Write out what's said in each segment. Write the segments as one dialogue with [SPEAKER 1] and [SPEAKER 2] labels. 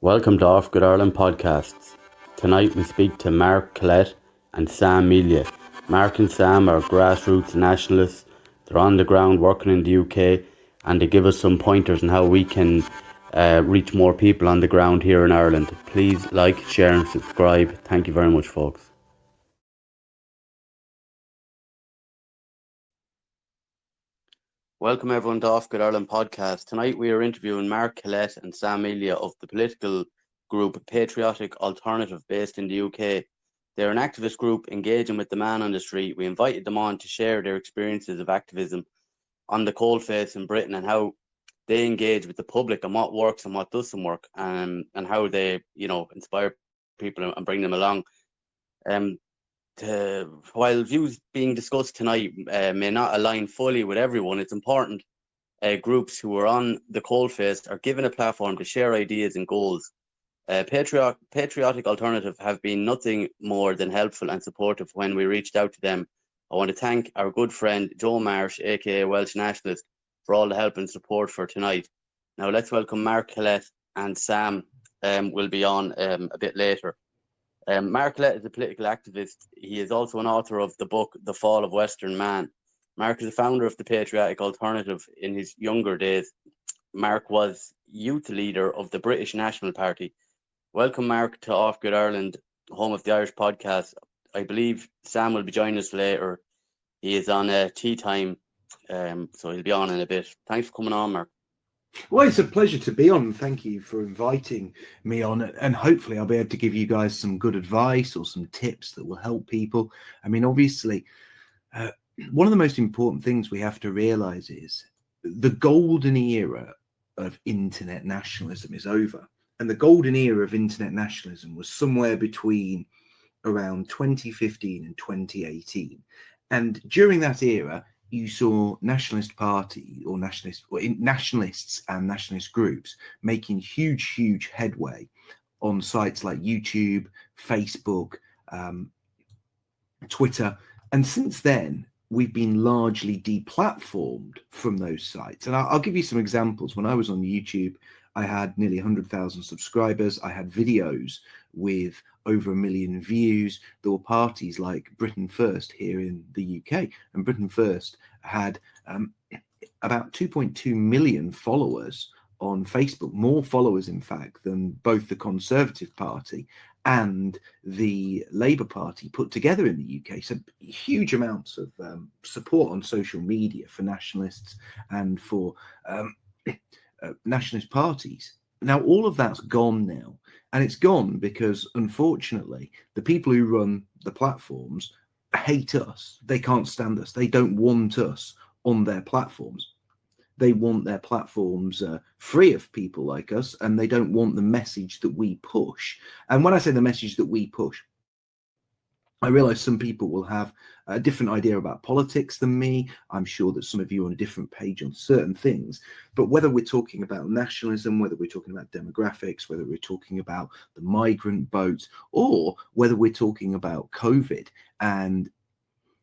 [SPEAKER 1] Welcome to OffGrid Ireland podcasts. Tonight we speak to Mark Collett and Sam Melia. Mark and Sam are grassroots nationalists. They're on the ground working in the UK, and they give us some pointers on how we can reach more people on the ground here in Ireland. Please like, share and subscribe. Thank you very much, folks. Welcome everyone to OffGrid Ireland podcast. Tonight we are interviewing Mark Collett and Sam Melia of the political group Patriotic Alternative based in the UK. They're an activist group engaging with the man on the street. We invited them on to share their experiences of activism on the coalface in Britain and how they engage with the public and what works and what doesn't work, and how they, inspire people and bring them along. While views being discussed tonight may not align fully with everyone, it's important groups who are on the coalface are given a platform to share ideas and goals. Patriotic Alternative have been nothing more than helpful and supportive when we reached out to them. I want to thank our good friend Joe Marsh, aka Welsh Nationalist, for all the help and support for tonight. Now let's welcome Mark Collett and Sam. Will be on a bit later. Mark Collett is a political activist. He is also an author of the book The Fall of Western Man. Mark is the founder of the Patriotic Alternative in his younger days. Mark was youth leader of the British National Party. Welcome, Mark, to OffGrid Ireland, home of the Irish podcast. I believe Sam will be joining us later. He is on tea time, so he'll be on in a bit. Thanks for coming on, Mark.
[SPEAKER 2] Well, it's a pleasure to be on. Thank you for inviting me on, and hopefully I'll be able to give you guys some good advice or some tips that will help people. I mean, obviously, one of the most important things we have to realize is the golden era of internet nationalism is over. And the golden era of internet nationalism was somewhere between around 2015 and 2018. And during that era, you saw nationalist party or nationalists and nationalist groups making huge headway on sites like YouTube, Facebook, Twitter. And since then, we've been largely deplatformed from those sites. And I'll give you some examples. When I was on YouTube, I had nearly 100,000 subscribers. I had videos with over 1 million views. There were parties like Britain First here in the UK, and Britain First had about 2.2 million followers on Facebook, more followers, in fact, than both the Conservative Party and the Labour Party put together in the UK. So huge amounts of support on social media for nationalists and for nationalist parties. Now, all of that's gone now. And it's gone because, unfortunately, the people who run the platforms hate us. They can't stand us. They don't want us on their platforms. They want their platforms free of people like us, and they don't want the message that we push. And when I say the message that we push, I realize some people will have a different idea about politics than me. I'm sure that some of you are on a different page on certain things. But whether we're talking about nationalism, whether we're talking about demographics, whether we're talking about the migrant boat, or whether we're talking about COVID and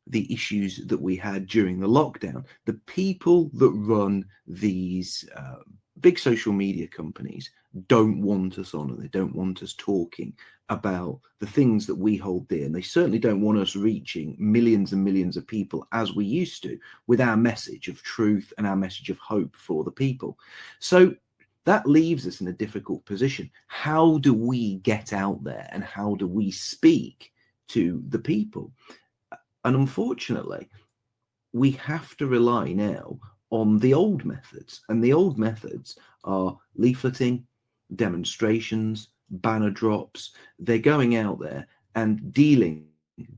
[SPEAKER 2] the issues that we had during the lockdown, the people that run these big social media companies don't want us on, and they don't want us talking about the things that we hold dear. And they certainly don't want us reaching millions and millions of people as we used to with our message of truth and our message of hope for the people. So that leaves us in a difficult position. How do we get out there, and how do we speak to the people? And unfortunately, we have to rely now on the old methods. And the old methods are leafleting, demonstrations, banner drops. They're going out there and dealing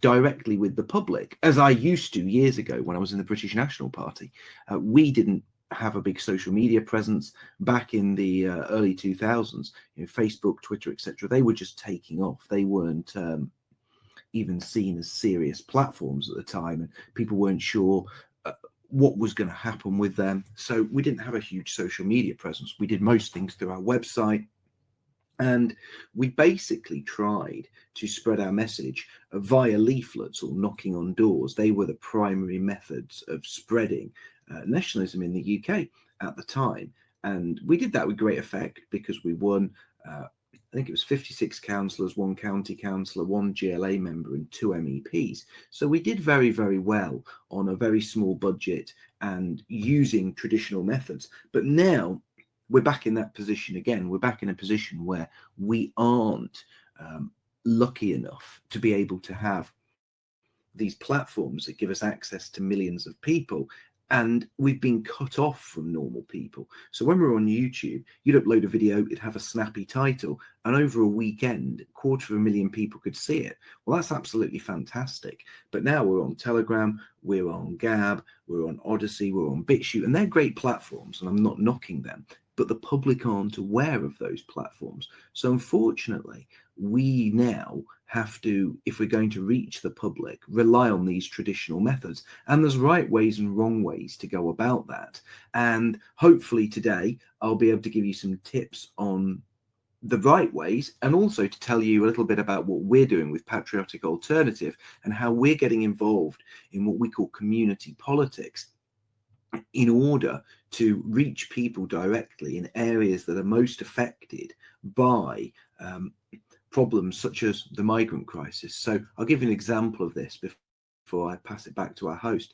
[SPEAKER 2] directly with the public, as I used to years ago when I was in the British National Party. We didn't have a big social media presence back in the early 2000s. Facebook, Twitter, etc. They were just taking off. They weren't even seen as serious platforms at the time, and people weren't sure what was going to happen with them. So we didn't have a huge social media presence. We did most things through our website, and we basically tried to spread our message via leaflets or knocking on doors. They were the primary methods of spreading nationalism in the UK at the time, and we did that with great effect because we won I think it was 56 councillors, 1 county councillor, 1 GLA member, and 2 MEPs. So we did very, very well on a very small budget and using traditional methods. But now we're back in that position again. We're back in a position where we aren't lucky enough to be able to have these platforms that give us access to millions of people, and we've been cut off from normal people. So when we're on YouTube, you'd upload a video, it'd have a snappy title, and over a weekend, 250,000 people could see it. Well, that's absolutely fantastic. But now we're on Telegram, we're on Gab, we're on Odyssey, we're on Bitchute, and they're great platforms, and I'm not knocking them, but the public aren't aware of those platforms. So unfortunately, we now have to, if we're going to reach the public, rely on these traditional methods. And there's right ways and wrong ways to go about that. And hopefully today, I'll be able to give you some tips on the right ways, and also to tell you a little bit about what we're doing with Patriotic Alternative and how we're getting involved in what we call community politics in order to reach people directly in areas that are most affected by problems such as the migrant crisis. So I'll give you an example of this before I pass it back to our host.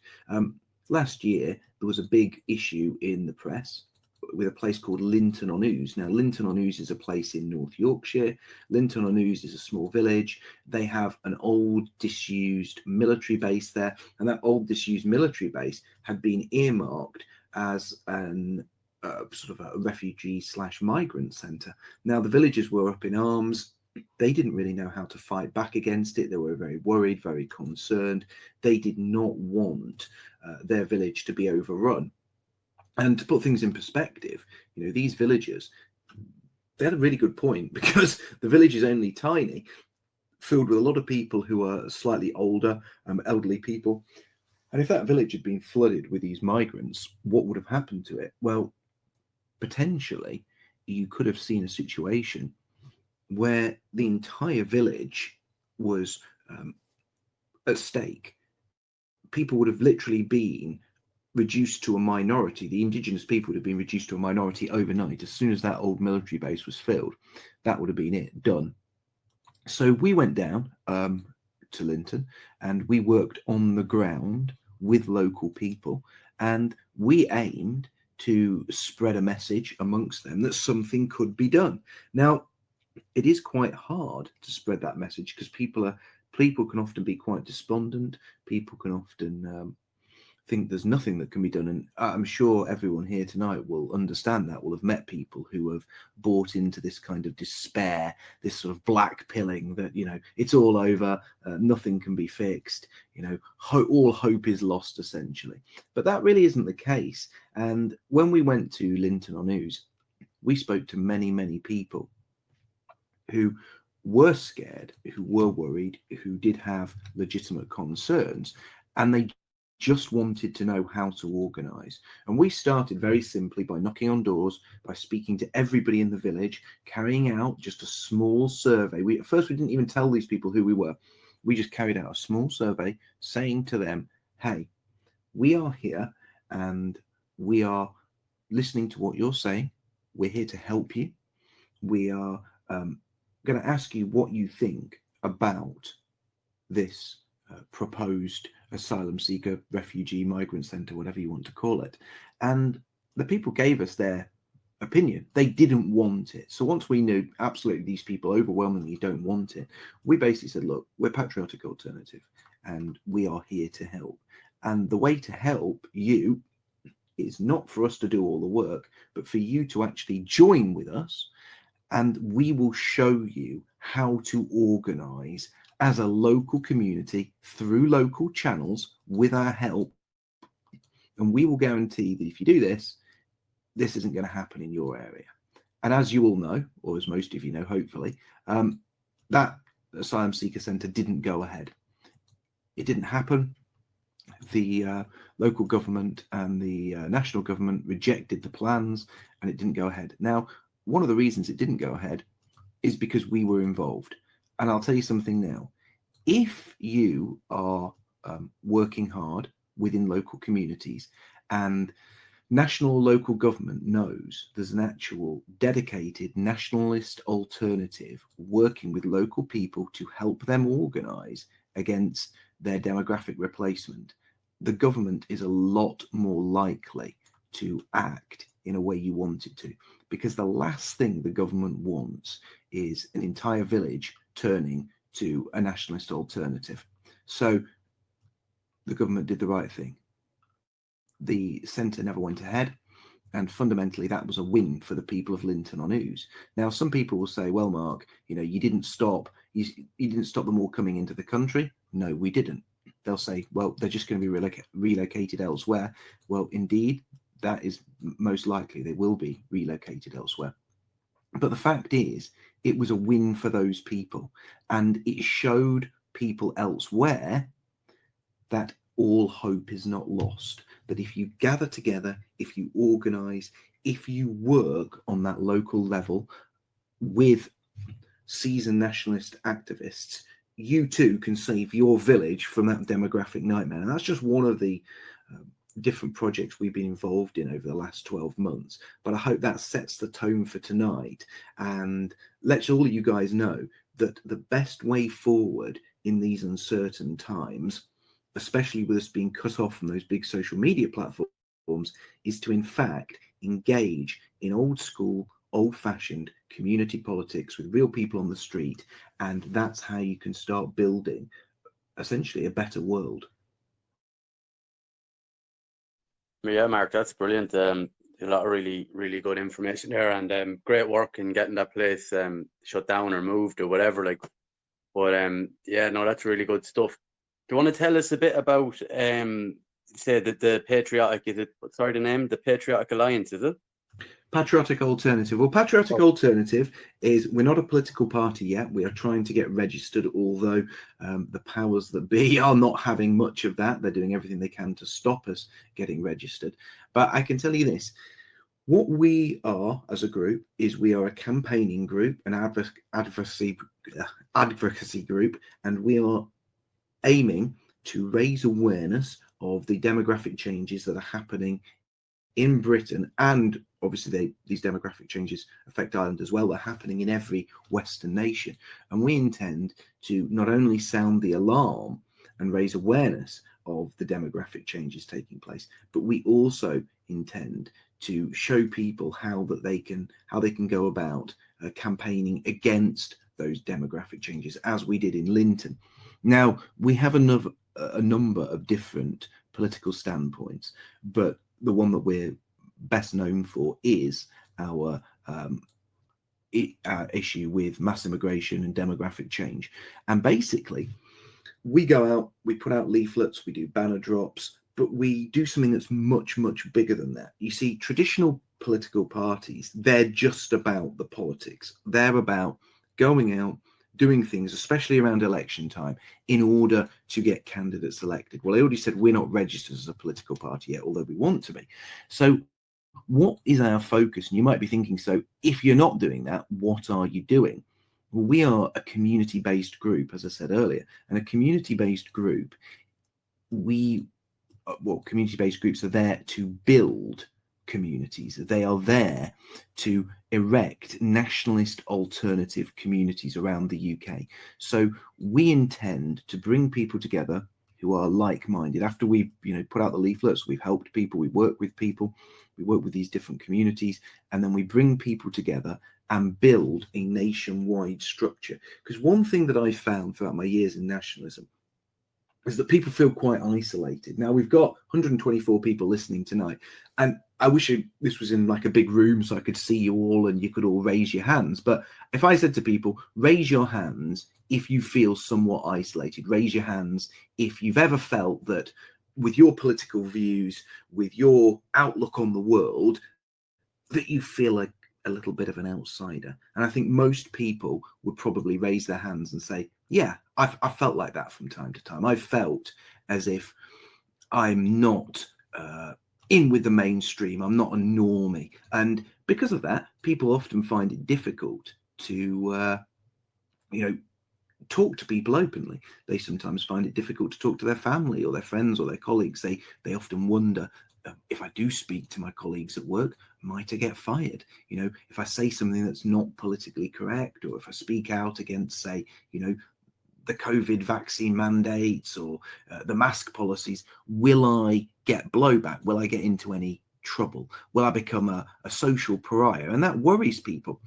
[SPEAKER 2] Last year, there was a big issue in the press with a place called Linton on Ouse. Now, Linton on Ouse is a place in North Yorkshire. Linton on Ouse is a small village. They have an old disused military base there, and that old disused military base had been earmarked as an sort of a refugee/migrant centre. Now, the villagers were up in arms. They didn't really know how to fight back against it. They were very worried, very concerned. They did not want their village to be overrun. And to put things in perspective, you know, these villagers, they had a really good point, because the village is only tiny, filled with a lot of people who are slightly older, elderly people. And if that village had been flooded with these migrants, what would have happened to it? Well, potentially, you could have seen a situation where the entire village was at stake. People would have literally been reduced to a minority. The indigenous people would have been reduced to a minority overnight. As soon as that old military base was filled, that would have been it, done. So we went down to Linton, and we worked on the ground with local people, and we aimed to spread a message amongst them that something could be done. Now, it is quite hard to spread that message, because people can often be quite despondent. People can often think there's nothing that can be done, and I'm sure everyone here tonight will understand that, will have met people who have bought into this kind of despair, this sort of black pilling that, you know, it's all over, nothing can be fixed, you know, all hope is lost, essentially. But that really isn't the case. And when we went to Linton on Ouse, we spoke to many, many people who were scared, who were worried, who did have legitimate concerns, and they just wanted to know how to organise. And we started very simply by knocking on doors, by speaking to everybody in the village, carrying out just a small survey. At first, we didn't even tell these people who we were. We just carried out a small survey saying to them, hey, we are here and we are listening to what you're saying. We're here to help you. We are going to ask you what you think about this proposed asylum seeker, refugee, migrant centre, whatever you want to call it. And the people gave us their opinion. They didn't want it. So once we knew absolutely these people overwhelmingly don't want it, we basically said, look, we're Patriotic Alternative and we are here to help. And the way to help you is not for us to do all the work, but for you to actually join with us, and we will show you how to organise as a local community through local channels with our help. And we will guarantee that if you do this, this isn't going to happen in your area. And as you all know, or as most of you know, hopefully, that asylum seeker centre didn't go ahead. It didn't happen. The local government and the national government rejected the plans, and it didn't go ahead. Now, one of the reasons it didn't go ahead is because we were involved. And I'll tell you something now. If you are working hard within local communities and national or local government knows there's an actual dedicated nationalist alternative working with local people to help them organise against their demographic replacement, the government is a lot more likely to act in a way you want it to. Because the last thing the government wants is an entire village turning to a nationalist alternative. So the government did the right thing. The centre never went ahead, and fundamentally that was a win for the people of Linton on Ouse. Now, some people will say, well, Mark, you didn't stop them all coming into the country. No, we didn't. They'll say, well, they're just going to be relocated elsewhere. Well, indeed, that is most likely. They will be relocated elsewhere. But the fact is, it was a win for those people, and it showed people elsewhere that all hope is not lost, that if you gather together, if you organise, if you work on that local level with seasoned nationalist activists, you too can save your village from that demographic nightmare. And that's just one of the different projects we've been involved in over the last 12 months. But I hope that sets the tone for tonight and lets all of you guys know that the best way forward in these uncertain times, especially with us being cut off from those big social media platforms, is to in fact engage in old school, old-fashioned community politics with real people on the street. And that's how you can start building essentially a better world.
[SPEAKER 1] Yeah, Mark, that's brilliant. A lot of really, really good information there, and great work in getting that place shut down or moved or whatever. But yeah, no, that's really good stuff. Do you want to tell us a bit about say that the Patriotic, the name, the Patriotic Alliance, is it?
[SPEAKER 2] Patriotic Alternative. Well, Patriotic Alternative is, we're not a political party yet. We are trying to get registered, although the powers that be are not having much of that. They're doing everything they can to stop us getting registered. But I can tell you this. What we are as a group is we are a campaigning group, an advocacy group, and we are aiming to raise awareness of the demographic changes that are happening in Britain, and obviously these demographic changes affect Ireland as well. They're happening in every Western nation, and we intend to not only sound the alarm and raise awareness of the demographic changes taking place, but we also intend to show people how they can go about campaigning against those demographic changes, as we did in Linton. Now, we have a number of different political standpoints, but the one that we're best known for is our issue with mass immigration and demographic change. And basically, we go out, we put out leaflets, we do banner drops, but we do something that's much, much bigger than that. You see, traditional political parties, they're just about the politics. They're about going out, doing things, especially around election time, in order to get candidates elected. Well, I already said we're not registered as a political party yet, although we want to be. So what is our focus? And you might be thinking, so if you're not doing that, what are you doing? Well, we are a community-based group, as I said earlier, and a community-based group, community-based groups are there to build communities. They are there to erect nationalist alternative communities around the UK. So we intend to bring people together who are like-minded. After we've put out the leaflets, we've helped people, we work with people, we work with these different communities, and then we bring people together and build a nationwide structure. Because one thing that I found throughout my years in nationalism is that people feel quite isolated. Now, we've got 124 people listening tonight, and I wish this was in like a big room so I could see you all and you could all raise your hands. But if I said to people, raise your hands if you feel somewhat isolated, raise your hands if you've ever felt that with your political views, with your outlook on the world, that you feel like a little bit of an outsider. And I think most people would probably raise their hands and say, yeah, I've felt like that from time to time. I've felt as if I'm not in with the mainstream. I'm not a normie. And because of that, people often find it difficult to, talk to people openly. They sometimes find it difficult to talk to their family or their friends or their colleagues. They often wonder, if I do speak to my colleagues at work, might I get fired? You know, if I say something that's not politically correct, or if I speak out against, say, you know, the COVID vaccine mandates or the mask policies, will I get blowback? Will I get into any trouble? Will I become a social pariah? And that worries people.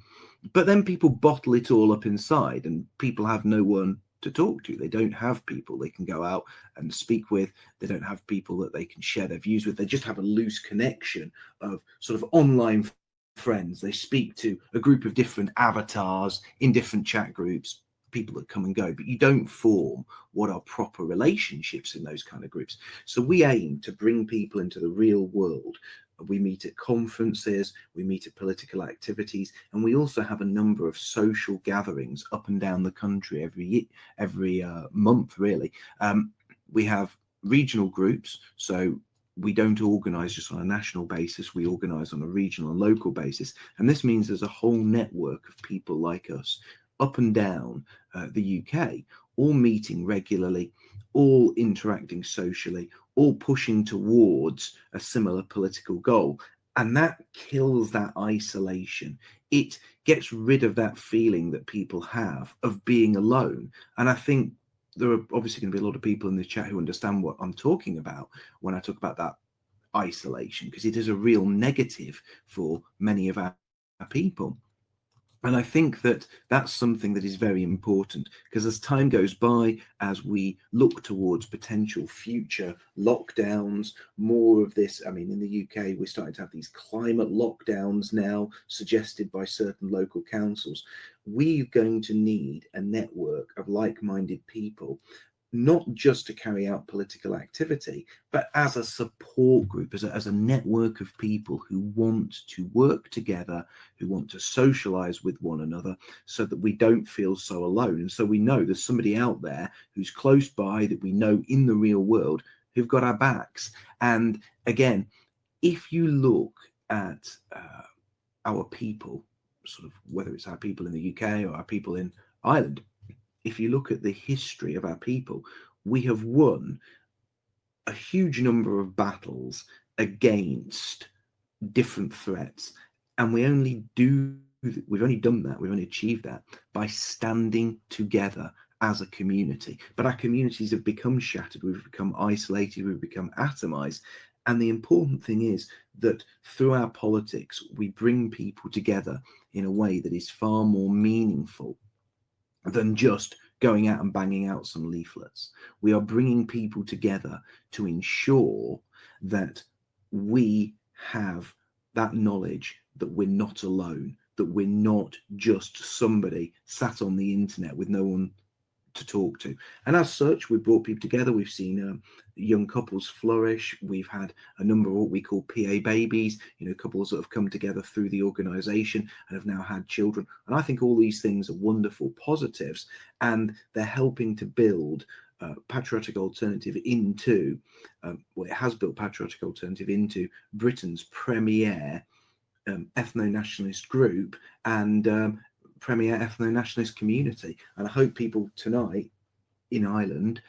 [SPEAKER 2] But then people bottle it all up inside, and people have no one to talk to. They don't have people they can go out and speak with. They don't have people that they can share their views with. They just have a loose connection of sort of online friends. They speak to a group of different avatars in different chat groups, people that come and go, but you don't form what are proper relationships in those kind of groups. So we aim to bring people into the real world. We meet at conferences, we meet at political activities, and we also have a number of social gatherings up and down the country every month, really. We have regional groups, so we don't organise just on a national basis, we organise on a regional and local basis. And this means there's a whole network of people like us up and down the UK, all meeting regularly, all interacting socially, all pushing towards a similar political goal. And that kills that isolation. It gets rid of that feeling that people have of being alone. And I think there are obviously going to be a lot of people in the chat who understand what I'm talking about when I talk about that isolation, because it is a real negative for many of our people. And I think that that's something that is very important, because as time goes by, as we look towards potential future lockdowns, more of this, I mean, in the UK, we're starting to have these climate lockdowns now suggested by certain local councils. We're going to need a network of like-minded people, not just to carry out political activity, but as a support group, as a network of people who want to work together, who want to socialize with one another, so that we don't feel so alone. And so we know there's somebody out there who's close by, that we know in the real world, who've got our backs. And again, if you look at our people, sort of whether it's our people in the UK or our people in Ireland, if you look at the history of our people, we have won a huge number of battles against different threats. And we've only done that, we've only achieved that by standing together as a community. But our communities have become shattered, we've become isolated, we've become atomized. And the important thing is that through our politics, we bring people together in a way that is far more meaningful than just going out and banging out some leaflets. We are bringing people together to ensure that we have that knowledge that we're not alone, that we're not just somebody sat on the internet with no one to talk to. And as such, we've brought people together. We've seen young couples flourish. We've had a number of what we call PA babies, couples that have come together through the organization and have now had children. And I think all these things are wonderful positives, and they're helping to build Patriotic Alternative into, it has built Patriotic Alternative into Britain's premier ethno-nationalist group and premier ethno-nationalist community. And I hope people tonight in Ireland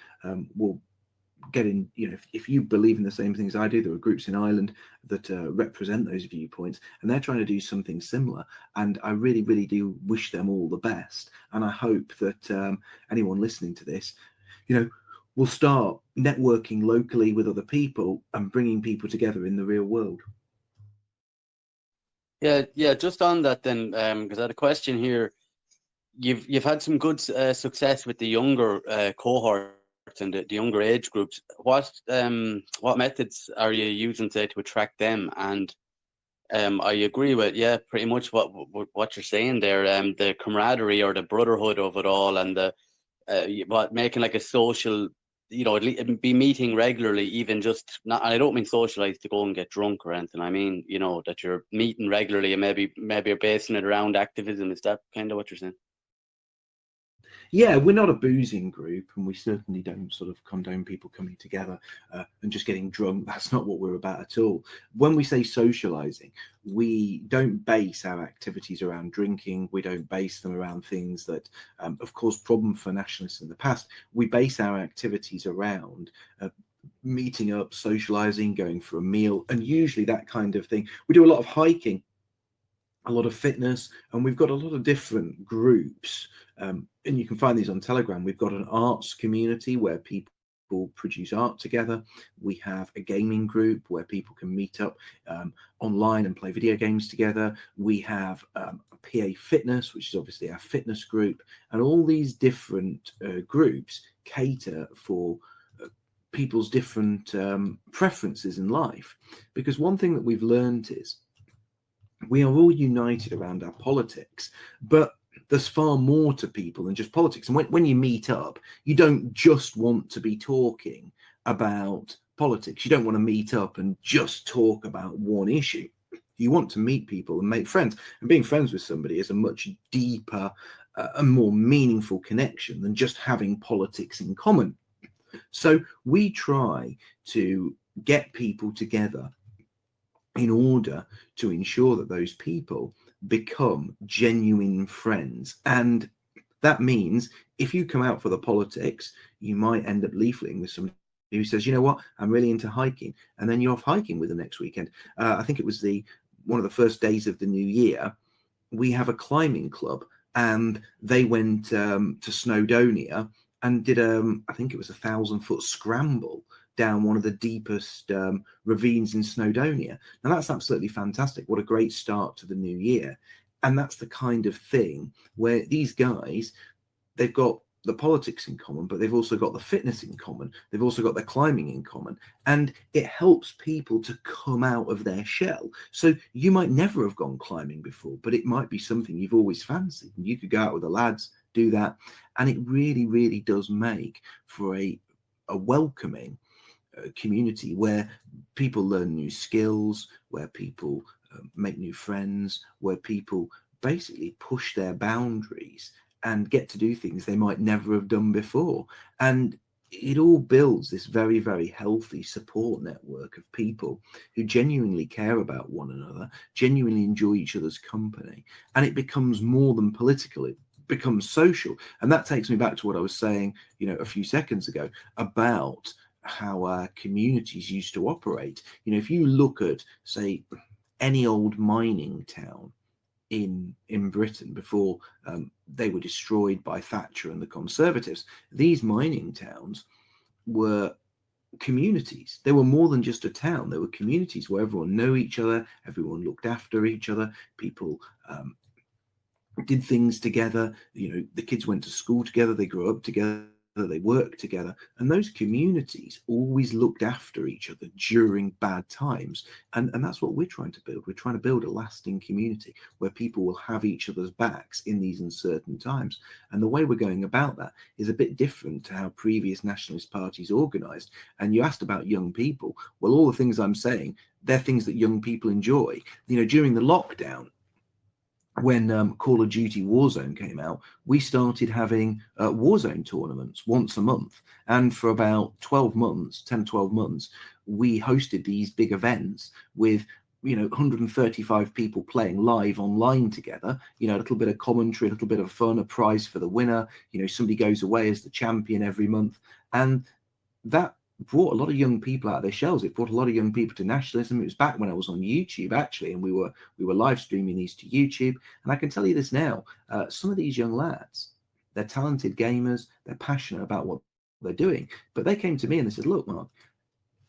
[SPEAKER 2] will get in, if you believe in the same things I do, there are groups in Ireland that represent those viewpoints, and they're trying to do something similar. And I really, really do wish them all the best. And I hope that anyone listening to this, will start networking locally with other people and bringing people together in the real world.
[SPEAKER 1] Yeah. Just on that then, because I had a question here. You've had some good success with the younger cohorts and the younger age groups. What methods are you using, say, to attract them? And I agree with pretty much what you're saying there. The camaraderie or the brotherhood of it all, and the making like a social, be meeting regularly, even just not. And I don't mean socialize to go and get drunk or anything. I mean, that you're meeting regularly and maybe you're basing it around activism. Is that kind of what you're saying?
[SPEAKER 2] Yeah, we're not a boozing group, and we certainly don't sort of condone people coming together and just getting drunk. That's not what we're about at all. When we say socializing, we don't base our activities around drinking. We don't base them around things that have caused problem for nationalists in the past. We base our activities around meeting up, socializing, going for a meal, and usually that kind of thing. We do a lot of hiking, a lot of fitness, and we've got a lot of different groups, and you can find these on Telegram. We've got an arts community where people produce art together. We have a gaming group where people can meet up online and play video games together. We have PA Fitness, which is obviously our fitness group, and all these different groups cater for people's different preferences in life. Because one thing that we've learned is we are all united around our politics, but there's far more to people than just politics. And when you meet up, you don't just want to be talking about politics. You don't want to meet up and just talk about one issue. You want to meet people and make friends. And being friends with somebody is a much deeper and more meaningful connection than just having politics in common. So we try to get people together in order to ensure that those people become genuine friends. And that means if you come out for the politics, you might end up leafleting with somebody who says, you know what, I'm really into hiking, and then you're off hiking with them next weekend. I think it was one of the first days of the new year. We have a climbing club, and they went to Snowdonia and did I think it was 1,000-foot scramble down one of the deepest ravines in Snowdonia. Now that's absolutely fantastic. What a great start to the new year. And that's the kind of thing where these guys, they've got the politics in common, but they've also got the fitness in common. They've also got the climbing in common. And it helps people to come out of their shell. So you might never have gone climbing before, but it might be something you've always fancied. And you could go out with the lads, do that. And it really, really does make for a welcoming community where people learn new skills, where people make new friends, where people basically push their boundaries and get to do things they might never have done before. And it all builds this very, very healthy support network of people who genuinely care about one another, genuinely enjoy each other's company, and it becomes more than political. It becomes social. And that takes me back to what I was saying, a few seconds ago about how our communities used to operate. If you look at, say, any old mining town in Britain before they were destroyed by Thatcher and the Conservatives, these mining towns were communities. They were more than just a town. They were communities where everyone knew each other, everyone looked after each other, people did things together. The kids went to school together, they grew up together, they worked together, and those communities always looked after each other during bad times. And that's what we're trying to build. We're trying to build a lasting community where people will have each other's backs in these uncertain times. And the way we're going about that is a bit different to how previous nationalist parties organized. And you asked about young people. Well, all the things I'm saying, they're things that young people enjoy. During the lockdown, when Call of Duty Warzone came out, we started having Warzone tournaments once a month. And for about 12 months, 10, 12 months, we hosted these big events with 135 people playing live online together, a little bit of commentary, a little bit of fun, a prize for the winner. Somebody goes away as the champion every month. And that brought a lot of young people out of their shells. It brought a lot of young people to nationalism. It was back when I was on YouTube, actually, and we were live streaming these to YouTube. And I can tell you this now, some of these young lads, they're talented gamers, they're passionate about what they're doing, but they came to me and they said, look, Mark,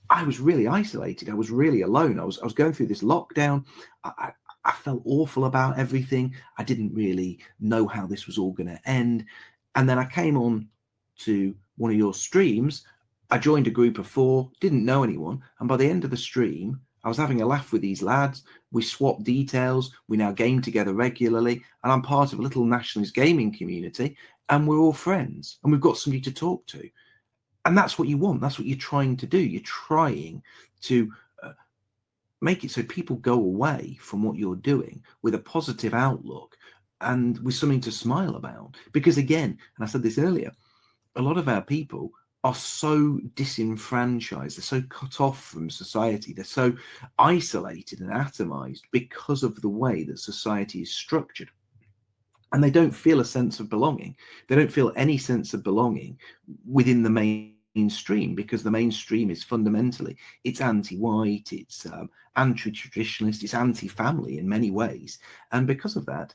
[SPEAKER 2] I was really isolated. I was really alone. I was going through this lockdown. I felt awful about everything. I didn't really know how this was all going to end. And then I came on to one of your streams. I joined a group of 4, didn't know anyone. And by the end of the stream, I was having a laugh with these lads. We swapped details. We now game together regularly. And I'm part of a little nationalist gaming community. And we're all friends. And we've got somebody to talk to. And that's what you want. That's what you're trying to do. You're trying to make it so people go away from what you're doing with a positive outlook and with something to smile about. Because again, and I said this earlier, a lot of our people are so disenfranchised, they're so cut off from society, they're so isolated and atomized because of the way that society is structured. And they don't feel a sense of belonging. They don't feel any sense of belonging within the mainstream, because the mainstream is fundamentally, it's anti-white, it's anti-traditionalist, it's anti-family in many ways, and because of that,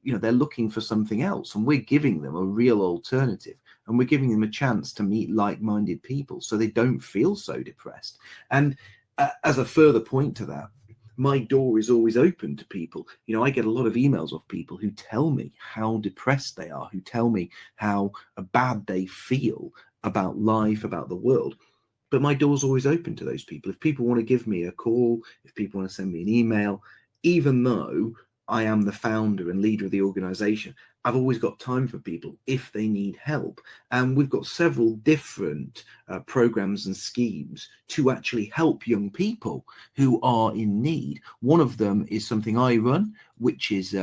[SPEAKER 2] they're looking for something else, and we're giving them a real alternative, and we're giving them a chance to meet like-minded people so they don't feel so depressed. And as a further point to that, my door is always open to people. I get a lot of emails off people who tell me how depressed they are, who tell me how bad they feel about life, about the world. But my door's always open to those people. If people want to give me a call, if people want to send me an email, even though I am the founder and leader of the organization, I've always got time for people if they need help. And we've got several different programs and schemes to actually help young people who are in need. One of them is something I run, which is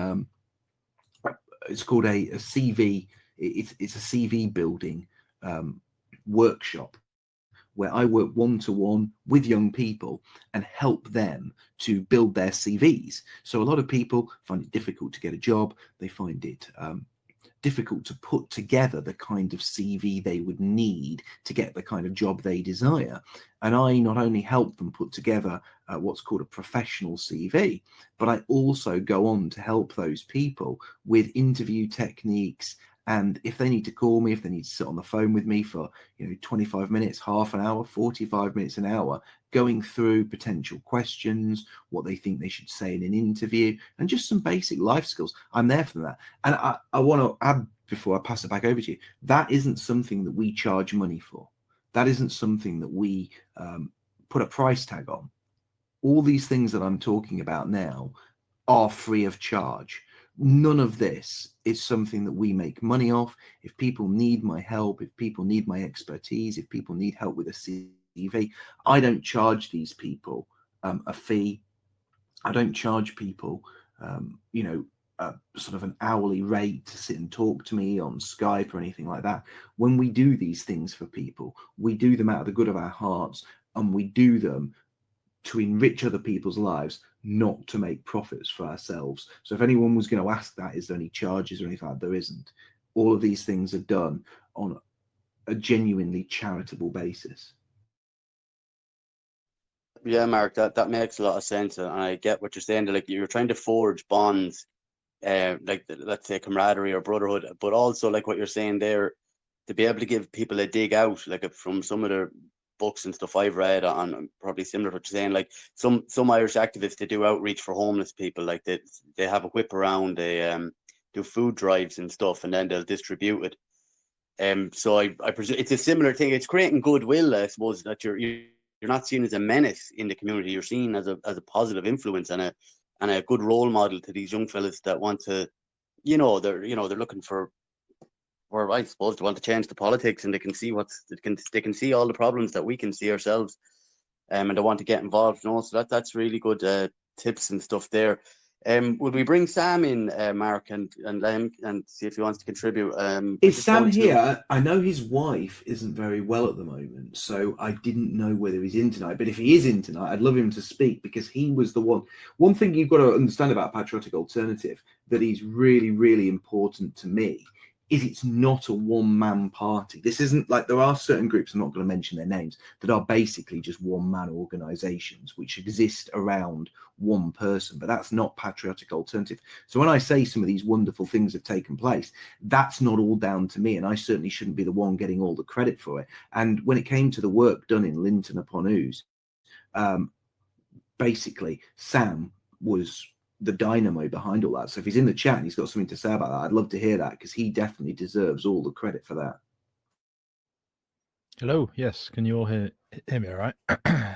[SPEAKER 2] it's called a CV. It's a CV building workshop, where I work one-to-one with young people and help them to build their CVs. So a lot of people find it difficult to get a job. They find it difficult to put together the kind of CV they would need to get the kind of job they desire. And I not only help them put together what's called a professional CV, but I also go on to help those people with interview techniques. And if they need to call me, if they need to sit on the phone with me for 25 minutes, half an hour, 45 minutes, an hour, going through potential questions, what they think they should say in an interview, and just some basic life skills, I'm there for that. And I want to add, before I pass it back over to you, that isn't something that we charge money for. That isn't something that we put a price tag on. All these things that I'm talking about now are free of charge. None of this is something that we make money off. If people need my help, if people need my expertise, if people need help with a CV, I don't charge these people a fee. I don't charge people, sort of an hourly rate to sit and talk to me on Skype or anything like that. When we do these things for people, we do them out of the good of our hearts, and we do them to enrich other people's lives, not to make profits for ourselves. So if anyone was going to ask that, is there any charges or anything like that? There isn't. All of these things are done on a genuinely charitable basis.
[SPEAKER 1] Yeah, Mark, that makes a lot of sense, and I get what you're saying. Like, you're trying to forge bonds, like, let's say, camaraderie or brotherhood, but also, like what you're saying there, to be able to give people a dig out, like, from some of the books and stuff I've read on, probably similar to what you're saying, like some Irish activists, they do outreach for homeless people. Like, they have a whip around, they do food drives and stuff, and then they'll distribute it. So I presume it's a similar thing. It's creating goodwill, I suppose, that you're not seen as a menace in the community. You're seen as a positive influence and a good role model to these young fellas that want to, they're looking for, or I suppose they want to change the politics, and they can see they can see all the problems that we can see ourselves, and they want to get involved. So that's really good tips and stuff there. Would we bring Sam in, Mark, and let him and see if he wants to contribute?
[SPEAKER 2] Is Sam here? I know his wife isn't very well at the moment, so I didn't know whether he's in tonight. But if he is in tonight, I'd love him to speak, because he was the one. One thing you've got to understand about Patriotic Alternative that is really, really important to me is it's not a one-man party. This isn't like, there are certain groups, I'm not going to mention their names, that are basically just one-man organizations which exist around one person, but that's not Patriotic Alternative. So when I say some of these wonderful things have taken place, that's not all down to me, and I certainly shouldn't be the one getting all the credit for it. And when it came to the work done in Linton upon Ouse, basically Sam was the dynamo behind all that. So if he's in the chat and he's got something to say about that, I'd love to hear that, because he definitely deserves all the credit for that.
[SPEAKER 3] Hello, yes, can you all hear me all right?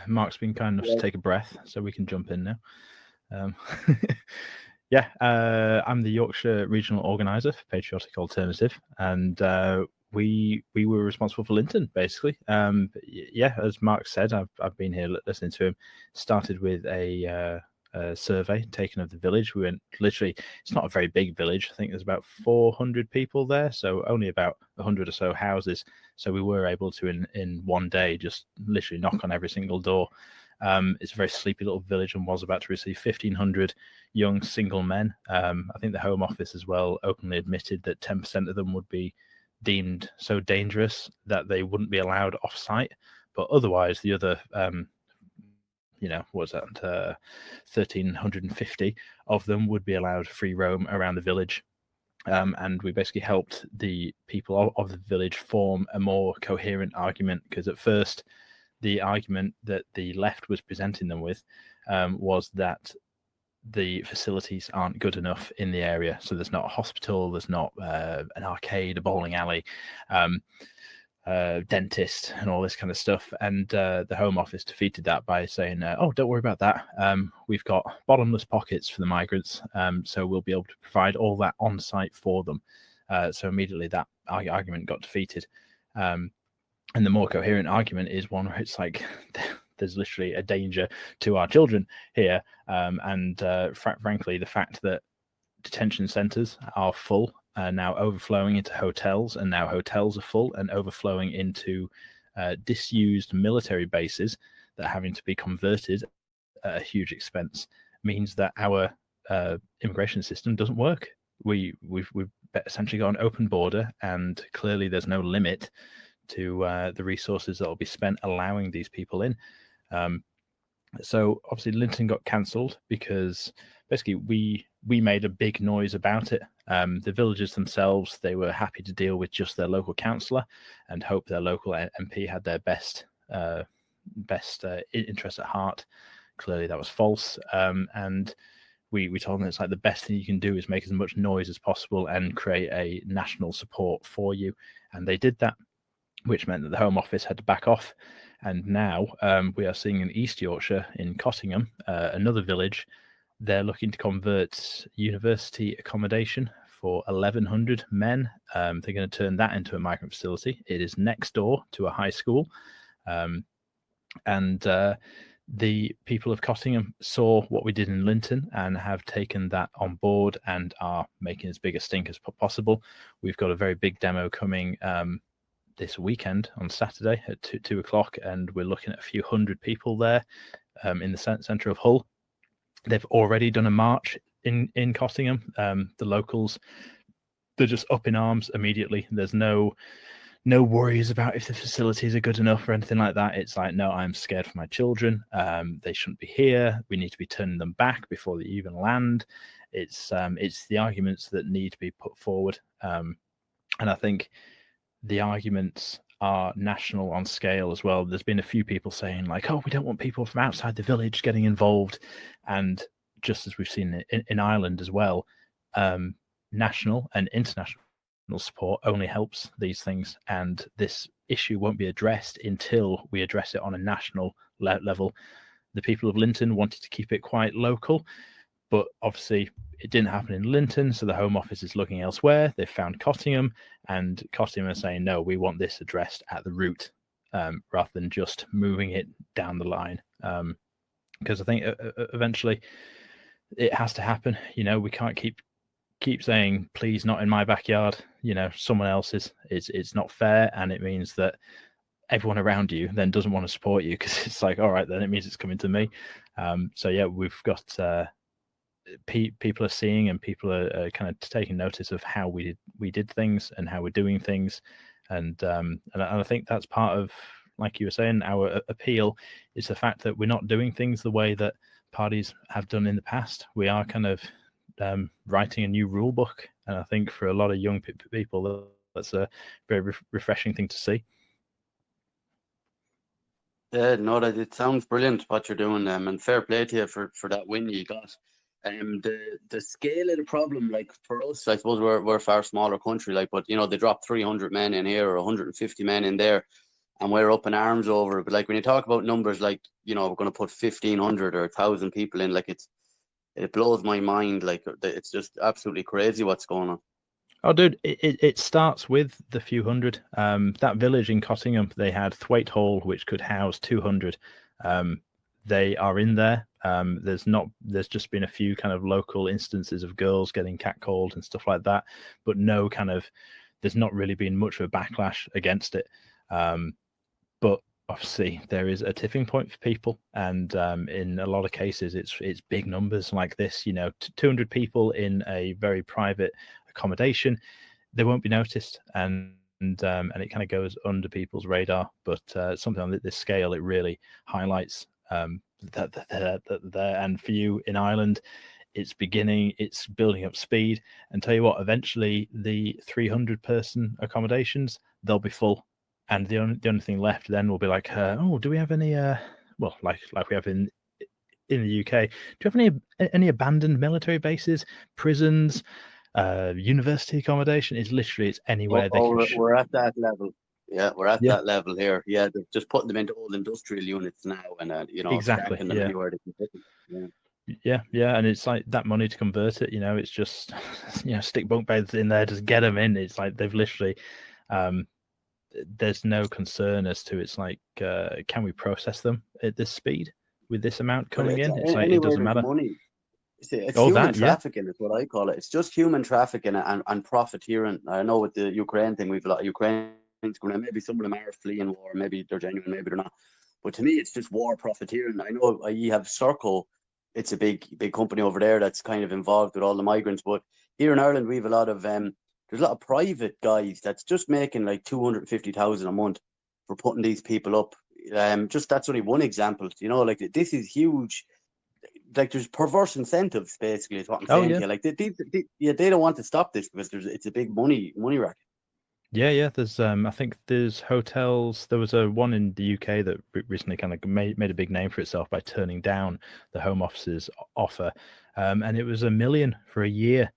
[SPEAKER 3] Mark's been kind enough to take a breath, so we can jump in now. I'm the Yorkshire Regional Organiser for Patriotic Alternative, and we were responsible for Linton, basically. As Mark said, I've been here listening to him. Started with a survey taken of the village. We went, literally, it's not a very big village. I think there's about 400 people there, so only about 100 or so houses. So we were able to, in one day, just literally knock on every single door. It's a very sleepy little village, and was about to receive 1,500 young single men. I think the Home Office as well openly admitted that 10% of them would be deemed so dangerous that they wouldn't be allowed off site, but otherwise the other 1,350 of them would be allowed free roam around the village. And we basically helped the people of the village form a more coherent argument, because at first the argument that the left was presenting them with was that the facilities aren't good enough in the area. So there's not a hospital, there's not an arcade, a bowling alley, dentist, and all this kind of stuff. And the Home Office defeated that by saying, oh, don't worry about that. We've got bottomless pockets for the migrants, so we'll be able to provide all that on site for them. So immediately that argument got defeated. And the more coherent argument is one where it's like, there's literally a danger to our children here. Frankly, the fact that detention centres are full, now overflowing into hotels, and now hotels are full and overflowing into disused military bases that are having to be converted at a huge expense, means that our immigration system doesn't work. We've essentially got an open border, and clearly there's no limit to the resources that will be spent allowing these people in. So obviously Linton got cancelled because basically we made a big noise about it. The villagers themselves, they were happy to deal with just their local councillor and hope their local MP had their best interest at heart. Clearly that was false. And we told them it's like the best thing you can do is make as much noise as possible and create a national support for you. And they did that, which meant that the Home Office had to back off. And now we are seeing in East Yorkshire, in Cottingham, another village, they're looking to convert university accommodation for 1,100 men. They're going to turn that into a migrant facility. It is next door to a high school. The people of Cottingham saw what we did in Linton and have taken that on board and are making as big a stink as possible. We've got a very big demo coming this weekend on Saturday at 2 o'clock, and we're looking at a few hundred people there in the centre of Hull. They've already done a march in Cottingham. The locals, they're just up in arms immediately. There's no worries about if the facilities are good enough or anything like that. It's like, no, I'm scared for my children. They shouldn't be here. We need to be turning them back before they even land. It's the arguments that need to be put forward. And I think the arguments are national on scale as well. There's been a few people saying like, oh, we don't want people from outside the village getting involved. And just as we've seen in Ireland as well, national and international support only helps these things. And this issue won't be addressed until we address it on a national level. The people of Linton wanted to keep it quite local, but obviously it didn't happen in Linton, so the Home Office is looking elsewhere. They've found Cottingham, and Cottingham are saying, no, we want this addressed at the root, rather than just moving it down the line. Because I think eventually it has to happen. You know, we can't keep saying, please, not in my backyard, you know, someone else's. It's not fair, and it means that everyone around you then doesn't want to support you, because it's like, all right, then it means it's coming to me. So yeah, we've got people are seeing, and people are kind of taking notice of how we did things and how we're doing things, and I think that's part of, like you were saying, our appeal is the fact that we're not doing things the way that parties have done in the past. We are kind of writing a new rule book, and I think for a lot of young people that's a very refreshing thing to see.
[SPEAKER 1] Yeah, no, that it sounds brilliant what you're doing, and fair play to you for that win you got. The scale of the problem, like for us, I suppose we're a far smaller country, like, but you know, they dropped 300 men in here or 150 men in there, and we're up in arms over it. But like when you talk about numbers, like, you know, we're going to put 1,500 or 1,000 people in, like it blows my mind. Like it's just absolutely crazy what's going on.
[SPEAKER 3] Oh, dude, it starts with the few hundred. That village in Cottingham, they had Thwaite Hall, which could house 200. They are in there. There's just been a few kind of local instances of girls getting catcalled and stuff like that, but there's not really been much of a backlash against it. But obviously there is a tipping point for people, and in a lot of cases it's big numbers like this. You know, 200 people in a very private accommodation, they won't be noticed, and and it kind of goes under people's radar. But something on this scale, it really highlights that there. And for you in Ireland, it's building up speed. And tell you what, eventually the 300-person accommodations, they'll be full, and the only thing left then will be like, oh, do we have any well, like we have in the UK, do you have any abandoned military bases, prisons, university accommodation? It's anywhere they can.
[SPEAKER 1] We're at that level. Yeah, we're at that level here. Yeah, they're just putting them into old industrial units now, and
[SPEAKER 3] exactly,
[SPEAKER 1] stacking them anywhere they can put them.
[SPEAKER 3] Yeah, and it's like that money to convert it. It's just stick bunk beds in there, just get them in. It's like they've literally. There's no concern as to it's like, can we process them at this speed with this amount coming in? It's like it doesn't matter.
[SPEAKER 1] Money. It's human trafficking is what I call it. It's just human trafficking and profiteering. I know with the Ukraine thing, we've a lot of Ukrainians going on. Maybe some of them are fleeing war, maybe they're genuine, maybe they're not. But to me, it's just war profiteering. I know you have Serco. It's a big company over there that's kind of involved with all the migrants. But here in Ireland, we have a lot of there's a lot of private guys that's just making like 250,000 a month for putting these people up. Just that's only one example. Like this is huge. Like there's perverse incentives, basically, is what I'm saying to you. Like they don't want to stop this because it's a big money racket.
[SPEAKER 3] Yeah. There's I think there's hotels. There was one in the UK that recently kind of made a big name for itself by turning down the Home Office's offer, and it was $1 million for a year,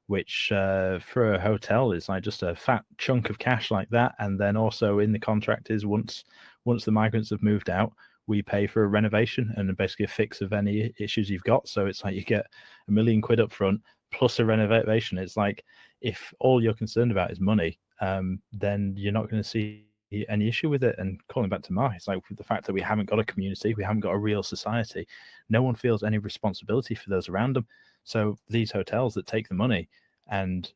[SPEAKER 3] which for a hotel is like just a fat chunk of cash like that. And then also in the contract is once the migrants have moved out, we pay for a renovation and basically a fix of any issues you've got. So it's like you get £1 million up front plus a renovation. It's like if all you're concerned about is money, then you're not going to see any issue with it. And calling back to Mark, it's like the fact that we haven't got a community, we haven't got a real society, no one feels any responsibility for those around them. So these hotels that take the money and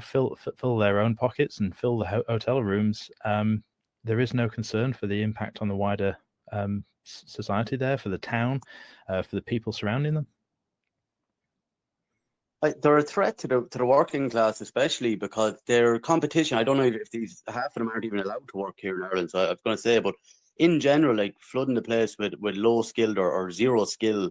[SPEAKER 3] fill their own pockets and fill the hotel rooms, there is no concern for the impact on the wider society there, for the town, for the people surrounding them.
[SPEAKER 1] They're a threat to the working class, especially because their competition. I don't know if these half of them aren't even allowed to work here in Ireland. So I was going to say, but in general, like flooding the place with low skilled or zero skill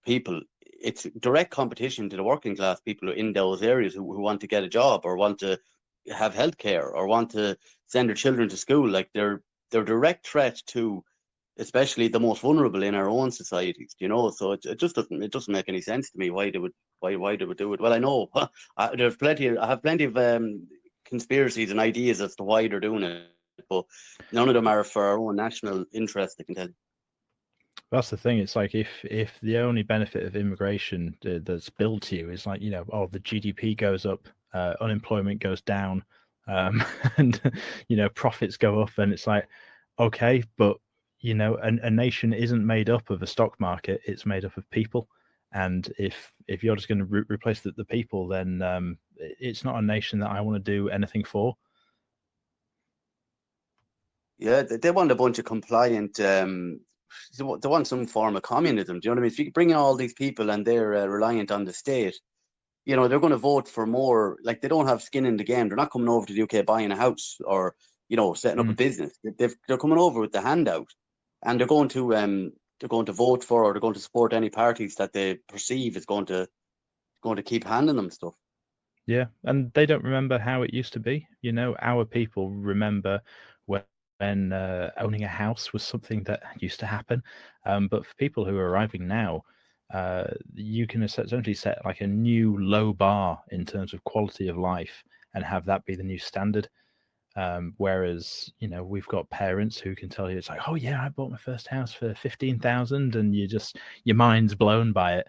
[SPEAKER 1] people, it's direct competition to the working class people in those areas who want to get a job or want to have healthcare or want to send their children to school. Like they're direct threat to especially the most vulnerable in our own societies, so it just doesn't make any sense to me why they would do it. Well, I know I have plenty of conspiracies and ideas as to why they're doing it, but none of them are for our own national interest, I can tell you.
[SPEAKER 3] That's the thing. It's like if the only benefit of immigration that's billed to you is like, the GDP goes up, unemployment goes down, and profits go up, and it's like, okay, but a nation isn't made up of a stock market, it's made up of people. And if you're just going to replace the people, then it's not a nation that I want to do anything for.
[SPEAKER 1] Yeah, they want a bunch of compliant they want some form of communism. Do you know what I mean? If you bring in all these people and they're reliant on the state, they're going to vote for more. Like they don't have skin in the game. They're not coming over to the UK buying a house or setting up a business. They're coming over with the handout, and they're going to vote for, or they're going to support any parties that they perceive is going to keep handing them stuff.
[SPEAKER 3] Yeah, and they don't remember how it used to be. Our people remember when owning a house was something that used to happen. But for people who are arriving now, you can essentially set like a new low bar in terms of quality of life and have that be the new standard. Whereas, we've got parents who can tell you it's like, oh yeah, I bought my first house for 15,000, and your mind's blown by it.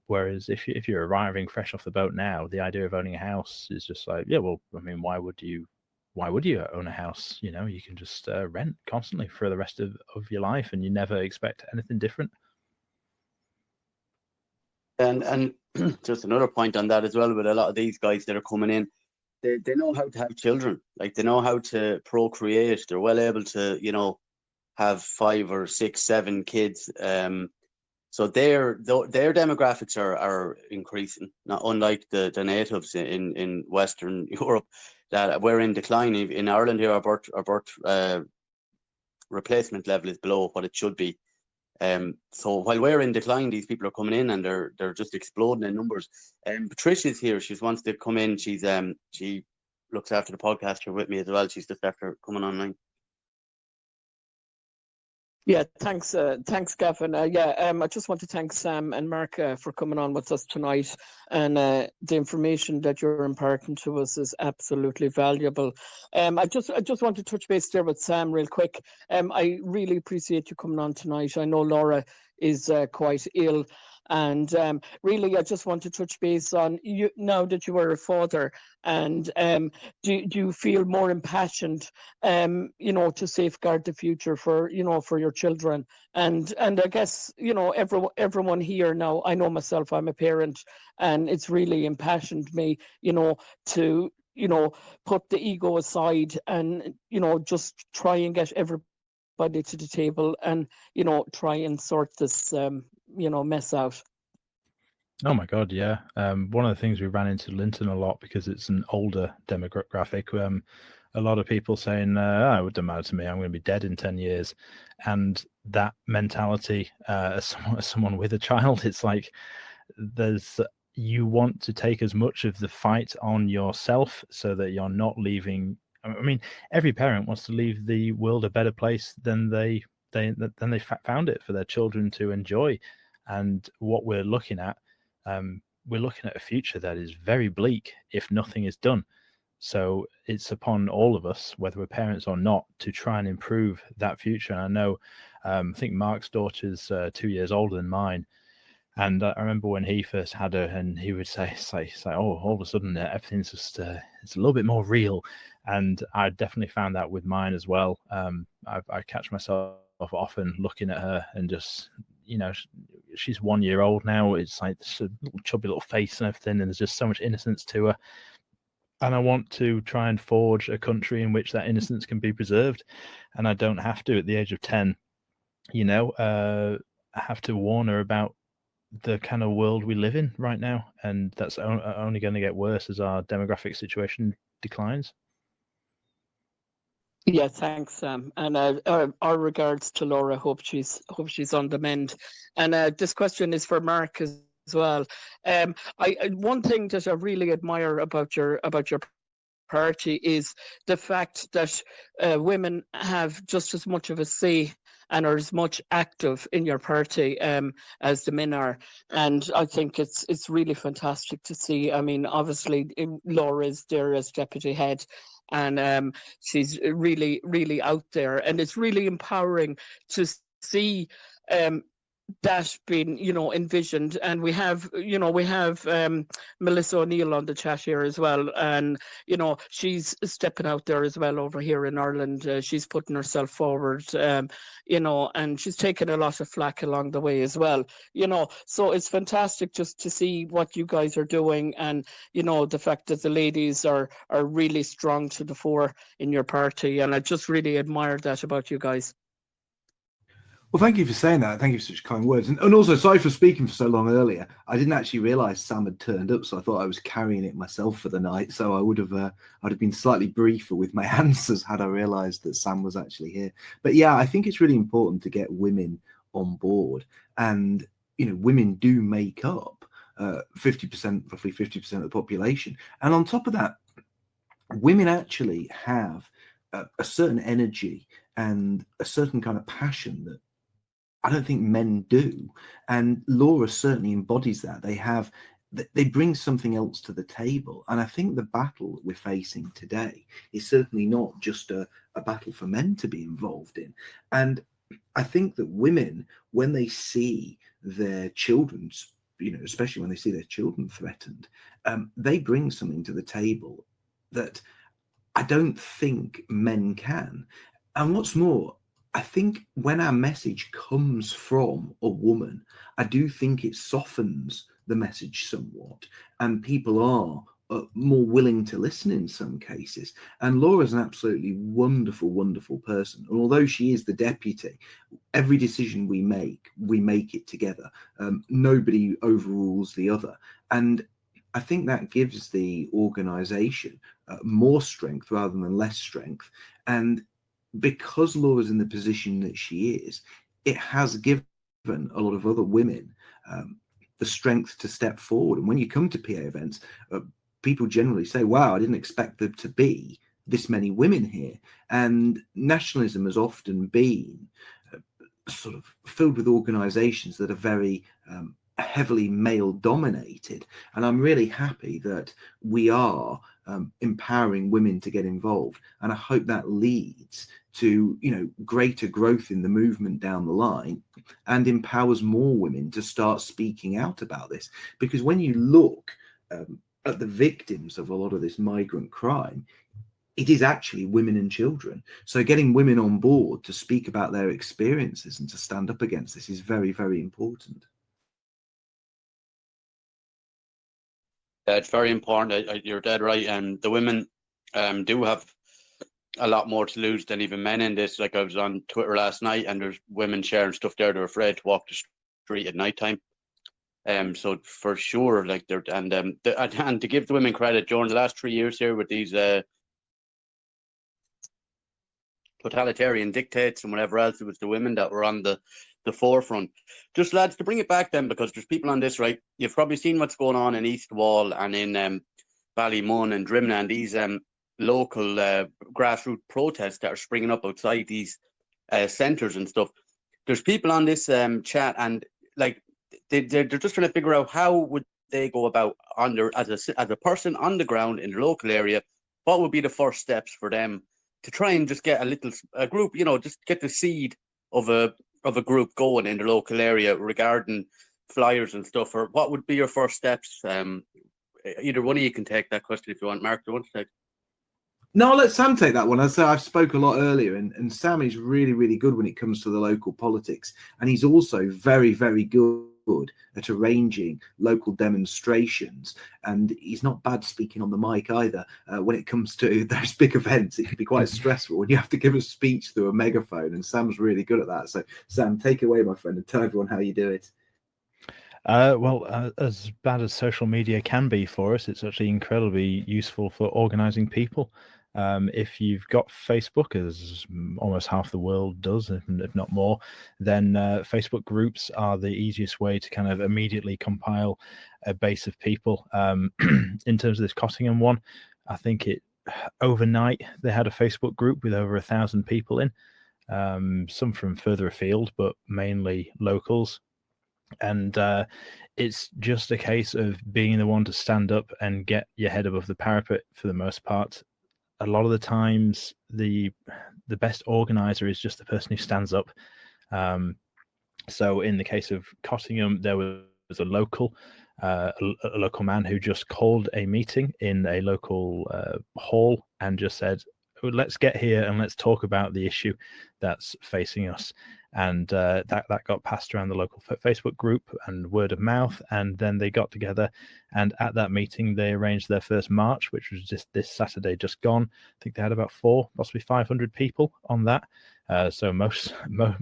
[SPEAKER 3] Whereas if you're arriving fresh off the boat now, the idea of owning a house is just like, yeah, well, I mean, why would you own a house? You can just rent constantly for the rest of your life, and you never expect anything different.
[SPEAKER 1] And just another point on that as well, with a lot of these guys that are coming in, they know how to have children. Like they know how to procreate. They're well able to, have 5 or 6, 7 kids. So their demographics are increasing, not unlike the natives in Western Europe. that we're in decline in Ireland here. Our birth replacement level is below what it should be. So while we're in decline, these people are coming in and they're just exploding in numbers. Patricia's here. She wants to come in. She looks after the podcast here with me as well. She's just after coming online.
[SPEAKER 4] Yeah, thanks, Gavin. I just want to thank Sam and Mark for coming on with us tonight, and the information that you're imparting to us is absolutely valuable. I just want to touch base there with Sam real quick. I really appreciate you coming on tonight. I know Laura is quite ill, and really, I just want to touch base on you now that you are a father, and do you feel more impassioned, to safeguard the future for your children, and I guess everyone here now. I know myself, I'm a parent, and it's really impassioned me, to put the ego aside and just try and get everybody to the table and try and sort this mess out.
[SPEAKER 3] Oh my God, yeah. One of the things we ran into Linton a lot, because it's an older demographic. A lot of people saying, "Oh, it doesn't matter to me. I'm going to be dead in 10 years," and that mentality, as someone with a child, it's like you want to take as much of the fight on yourself so that you're not leaving. I mean, every parent wants to leave the world a better place than they found it for their children to enjoy. And what we're looking at a future that is very bleak if nothing is done. So it's upon all of us, whether we're parents or not, to try and improve that future. And I know, I think Mark's daughter's 2 years older than mine. And I remember when he first had her, and he would say, "Oh, all of a sudden everything's just it's a little bit more real." And I definitely found that with mine as well. I catch myself often looking at her and just, she's 1 year old now. It's like this little chubby little face and everything, and there's just so much innocence to her. And I want to try and forge a country in which that innocence can be preserved, and I don't have to, at the age of 10, I have to warn her about the kind of world we live in right now, and that's only going to get worse as our demographic situation declines.
[SPEAKER 4] Yeah, thanks, Sam, and our regards to Laura. Hope she's on the mend. And this question is for Mark as well. One thing that I really admire about your party is the fact that women have just as much of a say and are as much active in your party as the men are, and I think it's really fantastic to see. I mean, obviously Laura is there as deputy head, and she's really, really out there, and it's really empowering to see that being envisioned. And we have Melissa O'Neill on the chat here as well, and she's stepping out there as well over here in Ireland. She's putting herself forward, and she's taken a lot of flack along the way as well, so it's fantastic just to see what you guys are doing, and the fact that the ladies are really strong to the fore in your party, and I just really admire that about you guys.
[SPEAKER 2] Well, thank you for saying that. Thank you for such kind words. And also, sorry for speaking for so long earlier. I didn't actually realise Sam had turned up, so I thought I was carrying it myself for the night. So I'd have been slightly briefer with my answers had I realised that Sam was actually here. But yeah, I think it's really important to get women on board. And, women do make up 50%, roughly 50% of the population. And on top of that, women actually have a certain energy and a certain kind of passion that I don't think men do, and Laura certainly embodies that. They bring something else to the table, and I think the battle that we're facing today is certainly not just a battle for men to be involved in. And I think that women, when they see their children, especially when they see their children threatened, they bring something to the table that I don't think men can. And what's more, I think when our message comes from a woman, I do think it softens the message somewhat, and people are more willing to listen in some cases. And Laura's an absolutely wonderful, wonderful person. And although she is the deputy, every decision we make it together. Nobody overrules the other. And I think that gives the organization more strength rather than less strength. And because Laura's in the position that she is, it has given a lot of other women the strength to step forward. And when you come to PA events, people generally say, wow, I didn't expect there to be this many women here. And nationalism has often been sort of filled with organizations that are very heavily male dominated. And I'm really happy that we are empowering women to get involved. And I hope that leads to, you know, greater growth in the movement down the line and empowers more women to start speaking out about this. Because when you look at the victims of a lot of this migrant crime, it is actually women and children. So getting women on board to speak about their experiences and to stand up against this is very, very important.
[SPEAKER 1] It's very important. You're dead right. And the women do have a lot more to lose than even men in this. Like, I was on Twitter last night, and there's women sharing stuff there. They're afraid to walk the street at nighttime. So for sure, like, they're and to give the women credit, during the last 3 years here with these totalitarian dictates and whatever else, it was the women that were on the forefront. Just, lads, to bring it back then, because there's people on this, right? You've probably seen what's going on in East Wall and in Ballymun and Drimna, and these local grassroots protests that are springing up outside these centres and stuff. There's people on this chat, and like they're just trying to figure out how would they go about as a person on the ground in the local area. What would be the first steps for them to try and just get a group, you know, just get the seed of a group going in the local area regarding flyers and stuff? Or what would be your first steps? Either one of you can take that question if you want. Mark, do you want to take?
[SPEAKER 2] No, I'll let Sam take that one. As I've spoke a lot earlier, and Sam is really, really good when it comes to the local politics. And he's also very, very good at arranging local demonstrations. And he's not bad speaking on the mic either. When it comes to those big events, it can be quite stressful when you have to give a speech through a megaphone. And Sam's really good at that. So, Sam, take it away, my friend, and tell everyone how you do it.
[SPEAKER 3] As bad as social media can be for us, it's actually incredibly useful for organizing people. If you've got Facebook, as almost half the world does, if not more, then Facebook groups are the easiest way to kind of immediately compile a base of people. In terms of this Cottingham one, I think overnight they had a Facebook group with over 1,000 people in, some from further afield, but mainly locals. And it's just a case of being the one to stand up and get your head above the parapet for the most part. A lot of the times, the best organizer is just the person who stands up. So in the case of Cottingham, there was a local man who just called a meeting in a local hall and just said, let's get here and let's talk about the issue that's facing us. And that got passed around the local Facebook group and word of mouth. And then they got together, and at that meeting, they arranged their first march, which was just this Saturday just gone. I think they had about 400, possibly 500 people on that. So most of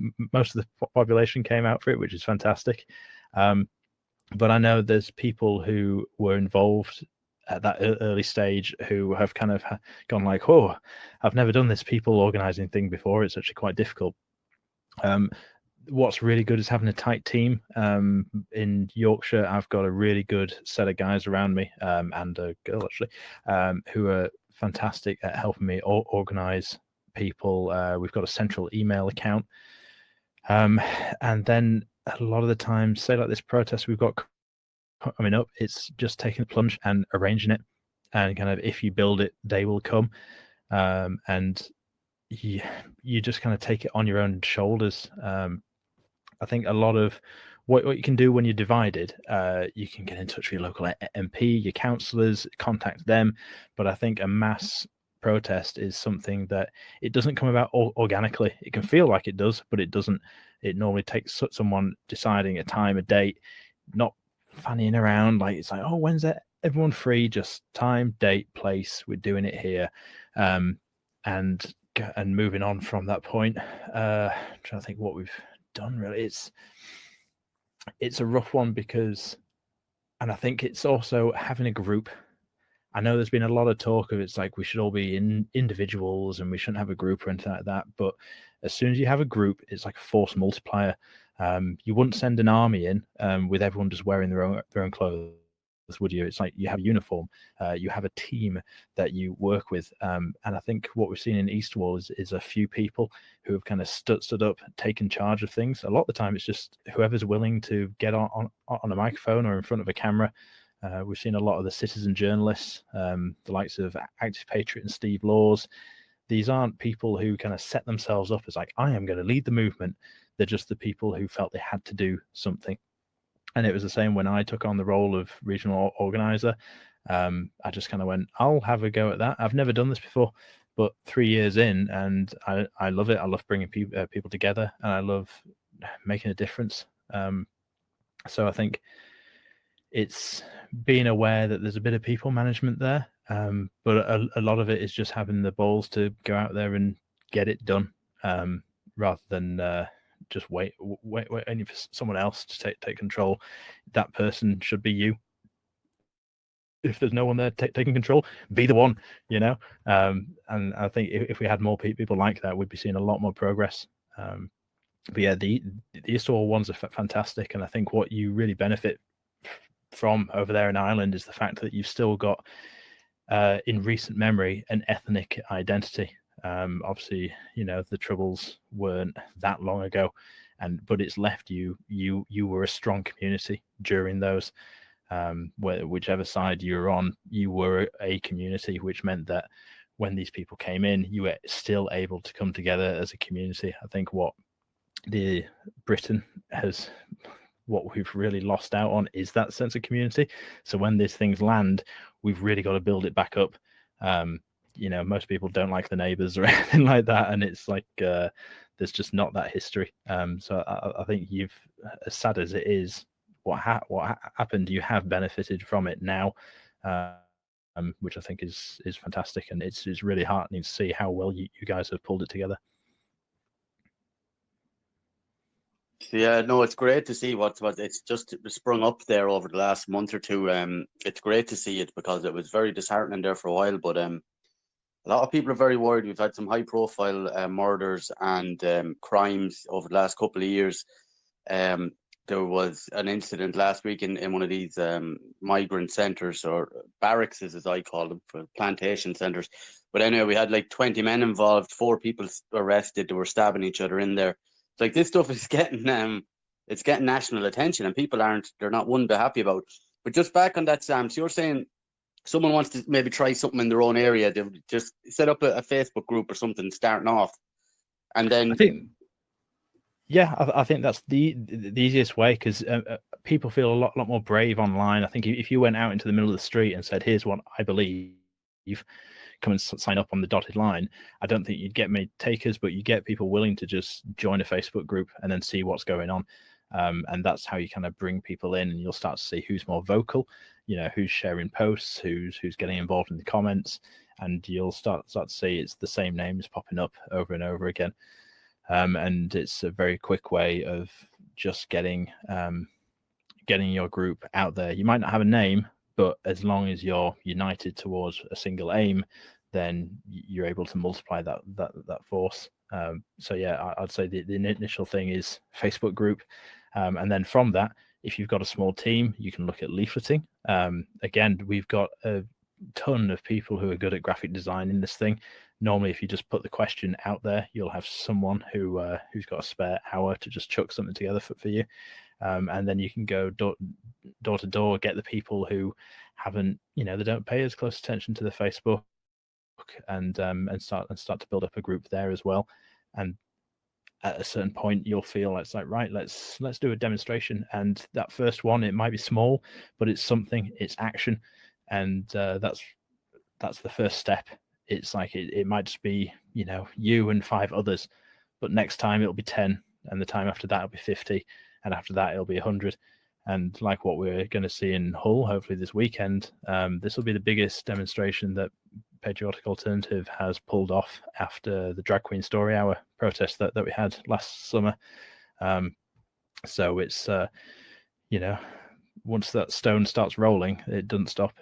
[SPEAKER 3] the population came out for it, which is fantastic. But I know there's people who were involved at that early stage who have kind of gone like, oh, I've never done this people organizing thing before. It's actually quite difficult. What's really good is having a tight team. In Yorkshire, I've got a really good set of guys around me, and a girl actually, who are fantastic at helping me organize people. We've got a central email account, and then a lot of the time, say like this protest we've got coming up, it's just taking the plunge and arranging it, and kind of if you build it, they will come, and you just kind of take it on your own shoulders. I think a lot of what you can do when you're divided, you can get in touch with your local MP, your councillors, contact them. But I think a mass protest is something that it doesn't come about organically. It can feel like it does, but it doesn't. It normally takes someone deciding a time, a date, not fannying around like it's like, oh, when's that? Everyone free? Just time, date, place. We're doing it here, and moving on from that point. I'm trying to think what we've done. Really, it's a rough one because I think it's also having a group. I know there's been a lot of talk of it's like we should all be individuals and we shouldn't have a group or anything like that. But as soon as you have a group, it's like a force multiplier. You wouldn't send an army in with everyone just wearing their own clothes, would you? It's like you have a uniform, you have a team that you work with. And I think what we've seen in Eastwall is a few people who have kind of stood up, taken charge of things. A lot of the time, it's just whoever's willing to get on a microphone or in front of a camera. We've seen a lot of the citizen journalists, the likes of Active Patriot and Steve Laws. These aren't people who kind of set themselves up as like, I am going to lead the movement. They're just the people who felt they had to do something. And it was the same when I took on the role of regional organizer. I just kind of went, I'll have a go at that. I've never done this before, but 3 years in, and I love it. I love bringing people together, and I love making a difference. So I think it's being aware that there's a bit of people management there, but a lot of it is just having the balls to go out there and get it done, rather than just waiting for someone else to take control. That person should be you. If there's no one there taking control, be the one, you know. And I think if we had more people like that, we'd be seeing a lot more progress. But yeah, the Eastwall ones are fantastic, and I think what you really benefit from over there in Ireland is the fact that you've still got, in recent memory, an ethnic identity. Obviously, you know, the Troubles weren't that long ago, but it's left you were a strong community during those. Whichever side you're on, you were a community, which meant that when these people came in, you were still able to come together as a community. I think what we've really lost out on is that sense of community. So when these things land, we've really got to build it back up. You know, most people don't like the neighbors or anything like that, and it's like there's just not that history. So I think as sad as it is, what happened, you have benefited from it now, which I think is fantastic, and it's really heartening to see how well you guys have pulled it together.
[SPEAKER 1] Yeah, no, it's great to see what it's just sprung up there over the last month or two. It's great to see it because it was very disheartening there for a while, but a lot of people are very worried. We've had some high-profile murders and crimes over the last couple of years. There was an incident last week in one of these migrant centres, or barracks as I call them, for plantation centres. But anyway, we had like 20 men involved, 4 people arrested. They were stabbing each other in there. It's like this stuff is getting it's getting national attention, and people they're not one bit happy about. But just back on that, Sam, so you're saying someone wants to maybe try something in their own area, they just set up a Facebook group or something starting off, and then
[SPEAKER 3] I think that's the easiest way, because people feel a lot more brave online. I think if you went out into the middle of the street and said, here's what I believe, come and sign up on the dotted line, I don't think you'd get many takers, but you get people willing to just join a Facebook group and then see what's going on. And that's how you kind of bring people in, and you'll start to see who's more vocal, you know, who's sharing posts, who's getting involved in the comments, and you'll start to see it's the same names popping up over and over again. And it's a very quick way of just getting your group out there. You might not have a name, but as long as you're united towards a single aim, then you're able to multiply that force. So yeah, I'd say the initial thing is Facebook group, and then from that, if you've got a small team, you can look at leafleting. Again, we've got a ton of people who are good at graphic design in this thing. Normally, if you just put the question out there, you'll have someone who's got a spare hour to just chuck something together for you. And then you can go door to door, get the people who haven't, you know, they don't pay as close attention to the Facebook, and start to build up a group there as well. And at a certain point, you'll feel it's like, right, let's do a demonstration. And that first one, it might be small, but it's something, it's action, and that's the first step. It's like it might just be, you know, you and 5 others, but next time it'll be 10, and the time after that it'll be 50, and after that it'll be 100. And like what we're going to see in Hull, hopefully this weekend, this will be the biggest demonstration that Patriotic Alternative has pulled off after the Drag Queen Story Hour protest that we had last summer. So it's, you know, once that stone starts rolling, it doesn't stop.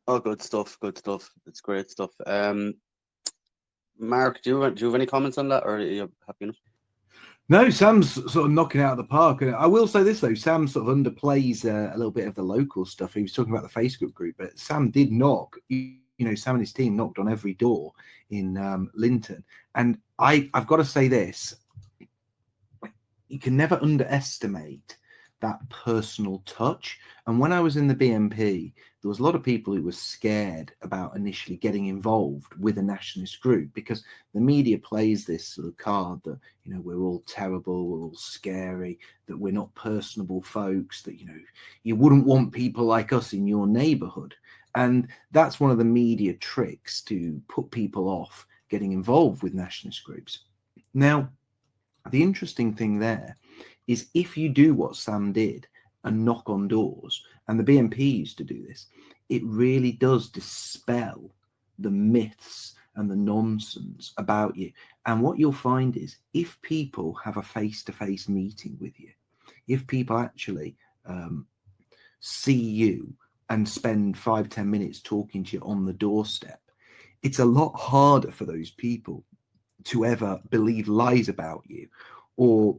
[SPEAKER 1] Oh, good stuff. Good stuff. It's great stuff. Mark, do you have any comments on that, or are you happy enough?
[SPEAKER 2] No, Sam's sort of knocking it out of the park. I will say this though, Sam sort of underplays a little bit of the local stuff. He was talking about the Facebook group, but Sam did knock. Sam and his team knocked on every door in Linton, and I've got to say this: you can never underestimate that personal touch. And when I was in the BNP, there was a lot of people who were scared about initially getting involved with a nationalist group, because the media plays this sort of card that, we're all terrible, we're all scary, that we're not personable folks, that, you wouldn't want people like us in your neighborhood. And that's one of the media tricks to put people off getting involved with nationalist groups. Now, the interesting thing there is, if you do what Sam did and knock on doors, and the BNP used to do this, it really does dispel the myths and the nonsense about you. And what you'll find is, if people have a face-to-face meeting with you, if people actually see you and spend 5-10 minutes talking to you on the doorstep, it's a lot harder for those people to ever believe lies about you, or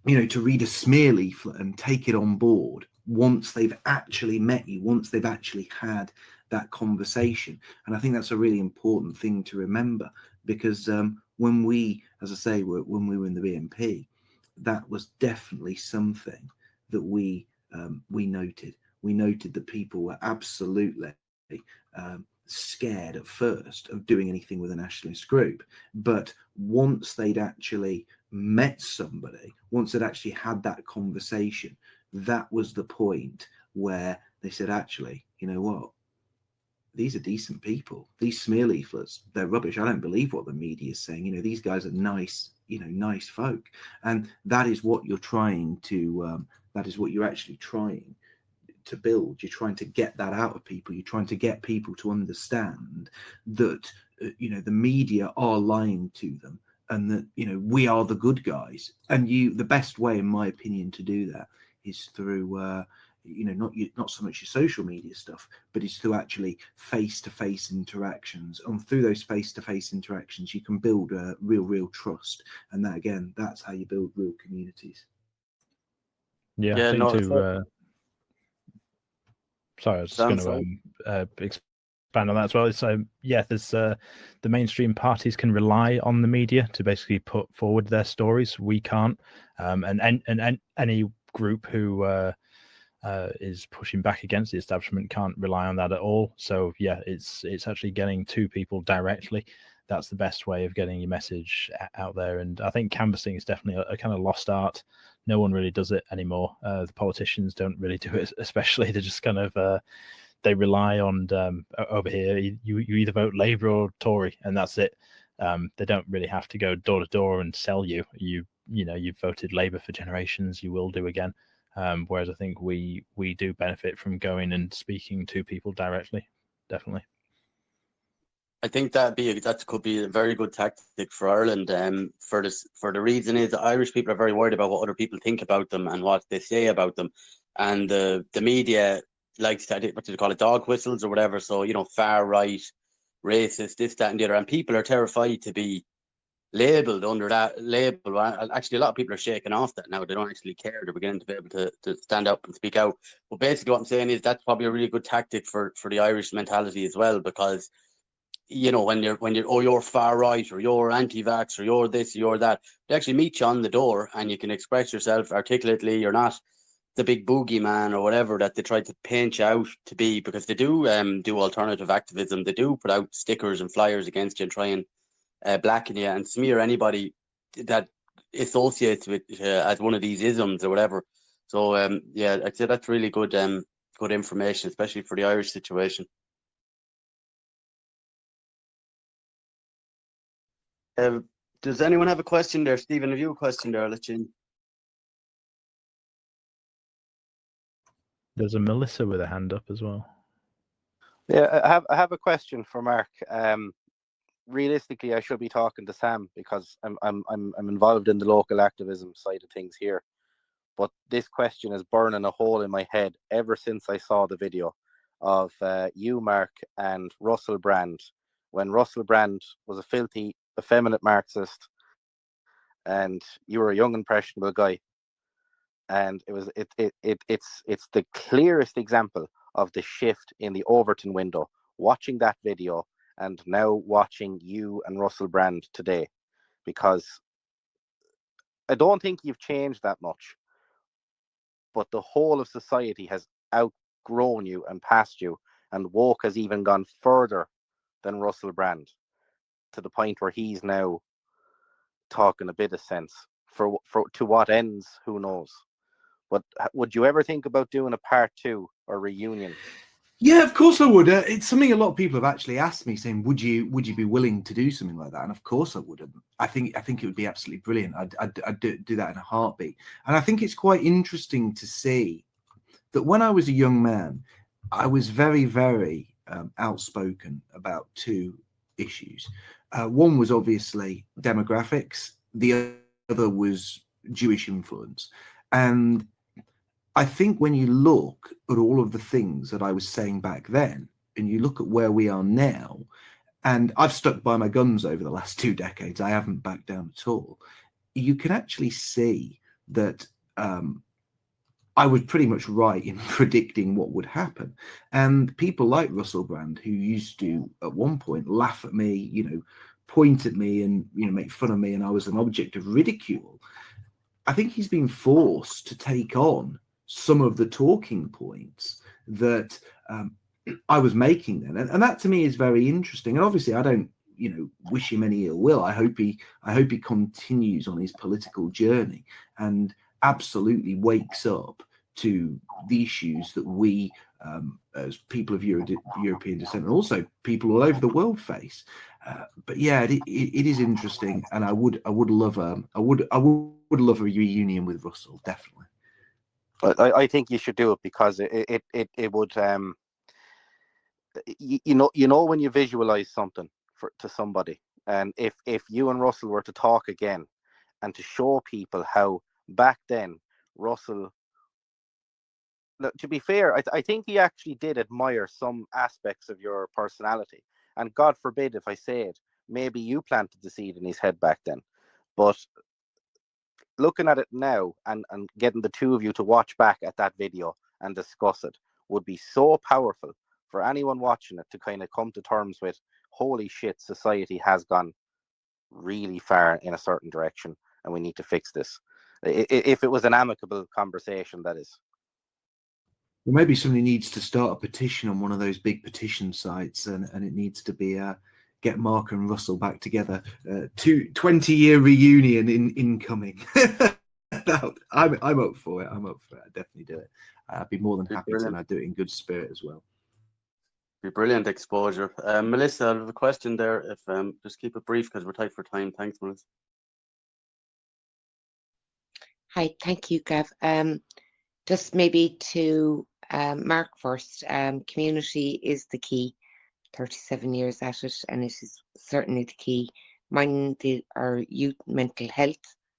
[SPEAKER 2] to read a smear leaflet and take it on board once they've actually met you, once they've actually had that conversation. And I think that's a really important thing to remember, because when we, as I say, when we were in the BNP, that was definitely something that we noted. We noted that people were absolutely scared at first of doing anything with a nationalist group, but once they'd actually met somebody, once they'd actually had that conversation, that was the point where they said, actually, you know what, these are decent people. These smear leaflets, they're rubbish. I don't believe what the media is saying. These guys are nice, nice folk. And that is what you're trying to, that is what you're actually trying to build. You're trying to get that out of people. You're trying to get people to understand that the media are lying to them, and that we are the good guys. And the best way, in my opinion, to do that is through not so much your social media stuff, but it's through actually face-to-face interactions. And through those face-to-face interactions, you can build a real trust. And that, again, that's how you build real communities.
[SPEAKER 3] Yeah, I think sorry, I was just going to expand on that as well. It's there's the mainstream parties can rely on the media to basically put forward their stories. We can't, and any group who is pushing back against the establishment can't rely on that at all. So it's actually getting to people directly. That's the best way of getting your message out there. And I think canvassing is definitely a kind of lost art. No one really does it anymore. The politicians don't really do it, especially. They're just kind of they rely on over here. You either vote Labour or Tory, and that's it. They don't really have to go door to door and sell you. You've voted Labour for generations. You will do again. Whereas I think we do benefit from going and speaking to people directly. Definitely.
[SPEAKER 1] I think that could be a very good tactic for Ireland. For the reason is, Irish people are very worried about what other people think about them and what they say about them, and the media likes to, what do they call it, dog whistles or whatever. So far right, racist, this, that, and the other, and people are terrified to be labelled under that label. Actually, a lot of people are shaking off that now. They don't actually care. They're beginning to be able to stand up and speak out. But basically, what I'm saying is that's probably a really good tactic for the Irish mentality as well, because when you're far right, or you're anti-vax, or you're this, or you're that, they actually meet you on the door, and you can express yourself articulately. You're not the big boogeyman or whatever that they try to paint you out to be, because they do alternative activism. They do put out stickers and flyers against you and try and blacken you and smear anybody that associates with as one of these isms or whatever. So I'd say that's really good information, especially for the Irish situation. Does anyone have a question there? Stephen, have you a question there? I'll let you in.
[SPEAKER 3] There's a Melissa with a hand up as well.
[SPEAKER 5] Yeah, I have a question for Mark. Realistically, I should be talking to Sam, because I'm involved in the local activism side of things here. but this question is burning a hole in my head ever since I saw the video of you, Mark, and Russell Brand, when Russell Brand was a filthy, effeminate Marxist, and you were a young, impressionable guy. And it's the clearest example of the shift in the Overton window, watching that video and now watching you and Russell Brand today, because I don't think you've changed that much, but the whole of society has outgrown you and passed you, and woke has even gone further than Russell Brand, to the point where he's now talking a bit of sense. For to what ends, who knows? But would you ever think about doing a part 2 or reunion?
[SPEAKER 2] Yeah, of course I would. It's something a lot of people have actually asked me, saying, "Would you be willing to do something like that?" And of course I would. I think it would be absolutely brilliant. I'd do that in a heartbeat. And I think it's quite interesting to see that when I was a young man, I was very, very outspoken about 2 issues. One was obviously demographics. The other was Jewish influence. And I think when you look at all of the things that I was saying back then, and you look at where we are now, and I've stuck by my guns over the last 2 decades, I haven't backed down at all, you can actually see that I was pretty much right in predicting what would happen. And people like Russell Brand, who used to, at one point, laugh at me, point at me and, make fun of me, and I was an object of ridicule, I think he's been forced to take on some of the talking points that I was making then, and that to me is very interesting. And obviously, I don't, wish him any ill will. I hope he continues on his political journey and absolutely wakes up to the issues that we, as people of European descent, and also people all over the world face. But yeah, it is interesting, and I would love a reunion with Russell, definitely.
[SPEAKER 5] I think you should do it, because it would when you visualize something to somebody, and if you and Russell were to talk again and to show people how back then Russell, to be fair, I think he actually did admire some aspects of your personality, and God forbid if I say it, maybe you planted the seed in his head back then. But looking at it now and getting the 2 of you to watch back at that video and discuss it would be so powerful for anyone watching it to kind of come to terms with, holy shit, society has gone really far in a certain direction and we need to fix this. If it was an amicable conversation, that is.
[SPEAKER 2] Well, maybe somebody needs to start a petition on one of those big petition sites, and it needs to be get Mark and Russell back together. 20-year reunion incoming. I'm up for it. I'd definitely do it. I'd be more than happy to, and I'd do it in good spirit as well.
[SPEAKER 1] Be brilliant exposure. Melissa, I have a question there. If just keep it brief because we're tight for time. Thanks, Melissa.
[SPEAKER 6] Hi, thank you, Gav. Just maybe to Mark first. Community is the key. 37 years at it, and it is certainly the key. Mine, our youth mental health.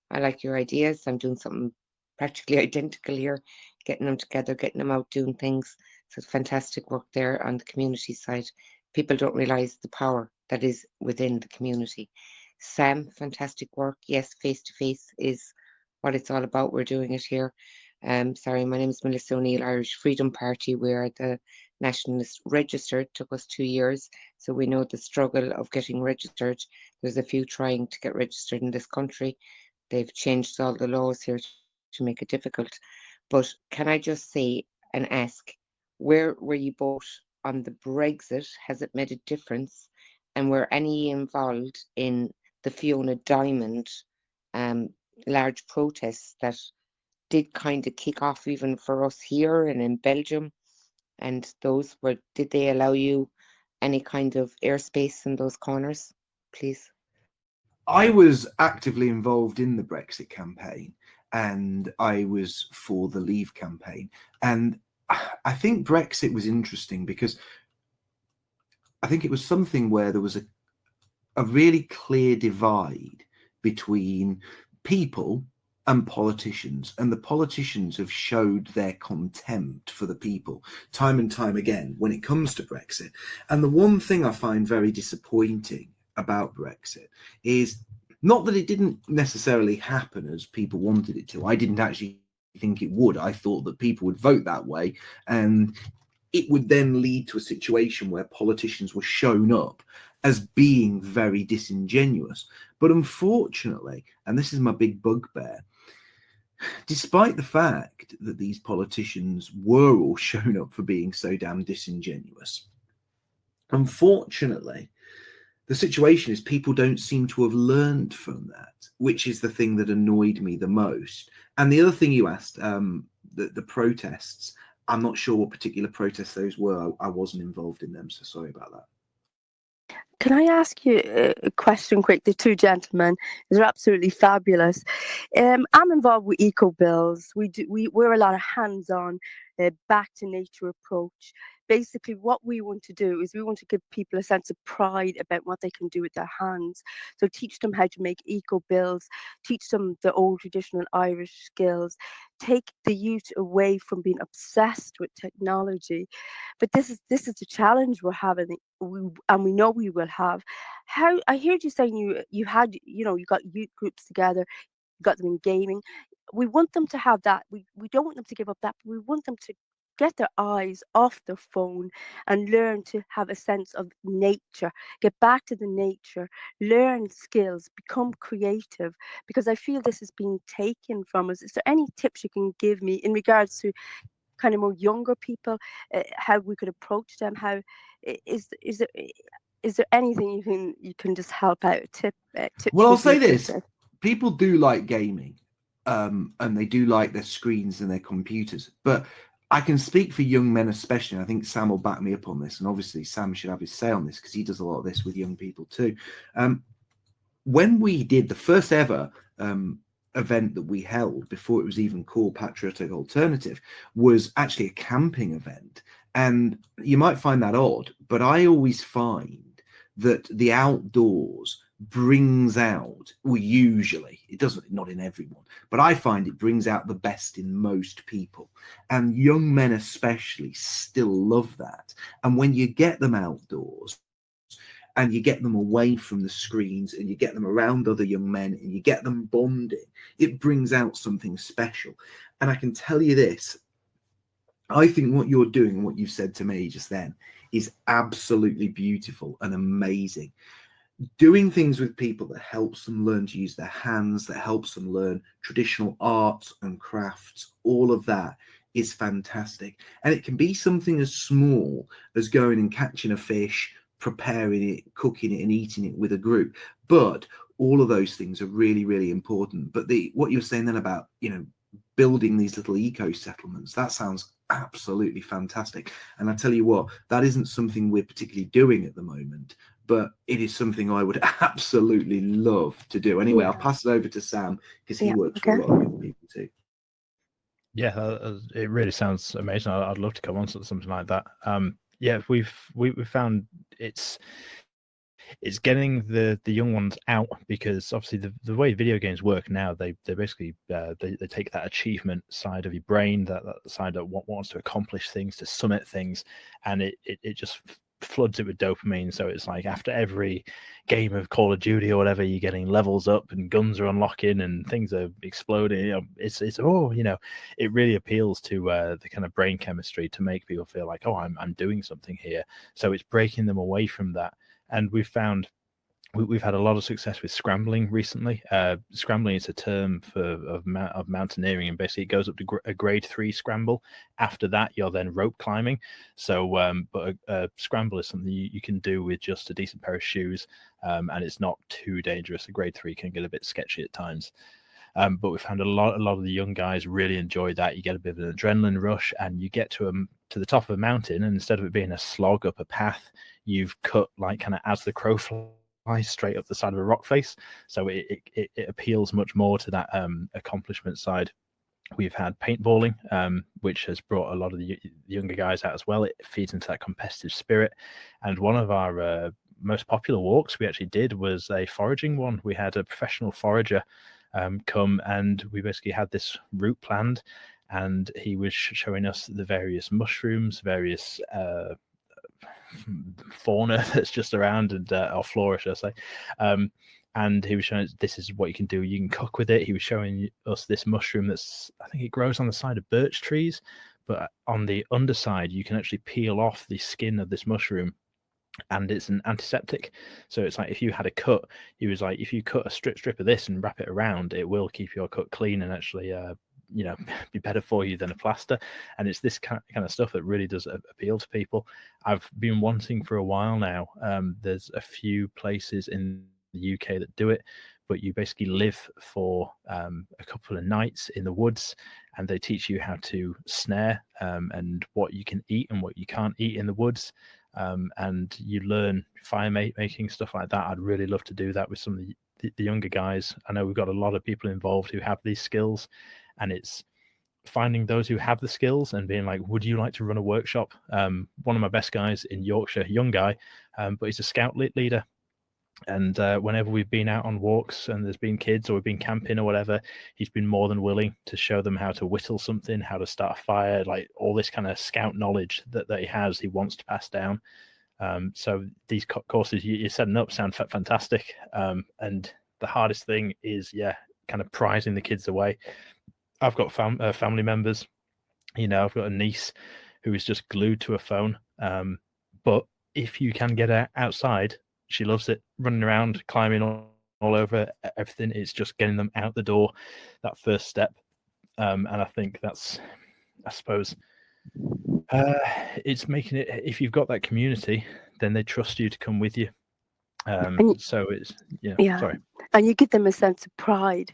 [SPEAKER 6] I like your ideas. I'm doing something practically identical here, getting them together, getting them out doing things. So it's fantastic work there on the community side. People don't realise the power that is within the community. Sam, fantastic work. Yes, face-to-face is what it's all about. We're doing it here. Sorry, my name is Melissa O'Neill, Irish Freedom Party. We are the nationalist registered. Took us 2 years, so we know the struggle of getting registered. There's a few trying to get registered in this country. They've changed all the laws here to make it difficult. But can I just say and ask, where were you both on the Brexit? Has it made a difference? And were any involved in the Fiona Diamond large protests that did kind of kick off even for us here and in Belgium? And those did they allow you any kind of airspace in those corners, please?
[SPEAKER 2] I was actively involved in the Brexit campaign, and I was for the Leave campaign. And I think Brexit was interesting because I think it was something where there was a really clear divide between people and politicians, and the politicians have showed their contempt for the people time and time again when it comes to Brexit. And the one thing I find very disappointing about Brexit is not that it didn't necessarily happen as people wanted it to. I didn't actually think it would. I thought that people would vote that way, and it would then lead to a situation where politicians were shown up as being very disingenuous. But unfortunately, and this is my big bugbear, despite the fact that these politicians were all shown up for being so damn disingenuous, unfortunately, the situation is people don't seem to have learned from that, which is the thing that annoyed me the most. And the other thing you asked, the protests, I'm not sure what particular protests those were. I wasn't involved in them, so sorry about that.
[SPEAKER 7] Can I ask you a question quick? The two gentlemen, they're absolutely fabulous. I'm involved with eco bills. We're a lot of hands-on, back to nature approach. Basically, what we want to do is we want to give people a sense of pride about what they can do with their hands. So teach them how to make eco bills, teach them the old traditional Irish skills, take the youth away from being obsessed with technology. But this is the challenge we're having, and we know we will have. How I heard you saying you had, you got youth groups together, you got them in gaming. We want them to have that. We don't want them to give up that, but we want them to get their eyes off their phone and learn to have a sense of nature, get back to the nature, learn skills, become creative, because I feel this is being taken from us. Is there any tips you can give me in regards to kind of more younger people, how we could approach them? How is there anything you can just help out? Tips
[SPEAKER 2] Well, I'll
[SPEAKER 7] would be
[SPEAKER 2] say this:
[SPEAKER 7] appreciated.
[SPEAKER 2] people do like gaming, and they do like their screens and their computers. But I can speak for young men especially. And I think Sam will back me up on this, and obviously Sam should have his say on this because he does a lot of this with young people too. When we did the first ever event that we held before it was even called Patriotic Alternative was actually a camping event. And you might find that odd, but I always find that the outdoors brings out, well, usually it doesn't, not in everyone, but I find it brings out the best in most people, and young men especially still love that. And when you get them outdoors and you get them away from the screens and you get them around other young men and you get them bonding, it brings out something special. And I can tell you this, I think what you're doing, what you've said to me just then, is absolutely beautiful and amazing. Doing things with people that helps them learn to use their hands, that helps them learn traditional arts and crafts, all of that is fantastic. And it can be something as small as going and catching a fish, preparing it, cooking it and eating it with a group. But all of those things are really, really important. But what you're saying then about, building these little eco settlements, that sounds absolutely fantastic. And I tell you what, that isn't something we're particularly doing at the moment, but it is something I would absolutely love to do. Anyway, I'll pass it over to Sam because he works with a lot of young people too.
[SPEAKER 3] Yeah, it really sounds amazing. I'd love to come on to something like that. We've found it's getting the young ones out, because obviously the way video games work now, they basically they take that achievement side of your brain, that side that wants to accomplish things, to summit things, and it just floods it with dopamine. So it's like after every game of Call of Duty or whatever, you're getting levels up and guns are unlocking and things are exploding. It really appeals to the kind of brain chemistry to make people feel like, oh, I'm doing something here. So it's breaking them away from that. And we've found we've had a lot of success with scrambling recently. Scrambling is a term of mountaineering, and basically it goes up to a grade 3 scramble. After that, you're then rope climbing. So, but a scramble is something you can do with just a decent pair of shoes, and it's not too dangerous. A grade 3 can get a bit sketchy at times. But we found a lot of the young guys really enjoy that. You get a bit of an adrenaline rush, and you get to the top of a mountain, and instead of it being a slog up a path, you've cut like kind of as the crow flies straight up the side of a rock face. So it appeals much more to that accomplishment side. We've had paintballing, which has brought a lot of the younger guys out as well. It feeds into that competitive spirit. And one of our most popular walks we actually did was a foraging one. We had a professional forager come, and we basically had this route planned, and he was showing us the various mushrooms, various fauna that's just around, and or flora, should I say. And he was showing us, this is what you can do. You can cook with it. He was showing us this mushroom that's, I think it grows on the side of birch trees, but on the underside, you can actually peel off the skin of this mushroom, and it's an antiseptic. So it's like if you had a cut, he was like, if you cut a strip of this and wrap it around, it will keep your cut clean and actually be better for you than a plaster. And it's this kind of stuff that really does appeal to people. I've been wanting for a while now. There's a few places in the UK that do it, but you basically live for a couple of nights in the woods, and they teach you how to snare and what you can eat and what you can't eat in the woods. And you learn fire making, stuff like that. I'd really love to do that with some of the younger guys. I know we've got a lot of people involved who have these skills, and it's finding those who have the skills and being like, would you like to run a workshop? One of my best guys in Yorkshire, young guy, but he's a scout leader. And whenever we've been out on walks and there's been kids or we've been camping or whatever, he's been more than willing to show them how to whittle something, how to start a fire, like all this kind of scout knowledge that he has, he wants to pass down. So these courses you're setting up sound fantastic. And the hardest thing is, kind of prizing the kids away. I've got family members, I've got a niece who is just glued to a phone. But if you can get her outside, she loves it, running around, climbing all over everything. It's just getting them out the door, that first step. And I think that's, I suppose, it's making it, if you've got that community, then they trust you to come with you. So it's, sorry.
[SPEAKER 7] And you give them a sense of pride.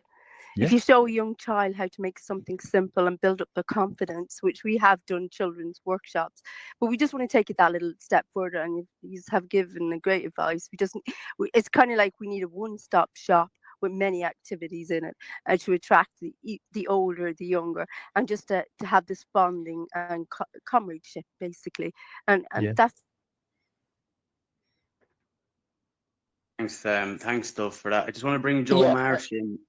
[SPEAKER 3] Yeah.
[SPEAKER 7] If you show a young child how to make something simple and build up their confidence, which we have done children's workshops, but we just want to take it that little step further, and you have given a great advice. It's kind of like we need a one-stop shop with many activities in it, and to attract the older, the younger, and just to have this bonding and comradeship, basically. And that's.
[SPEAKER 1] Thanks, Duff, for that. I just want to bring Joe Marsh in,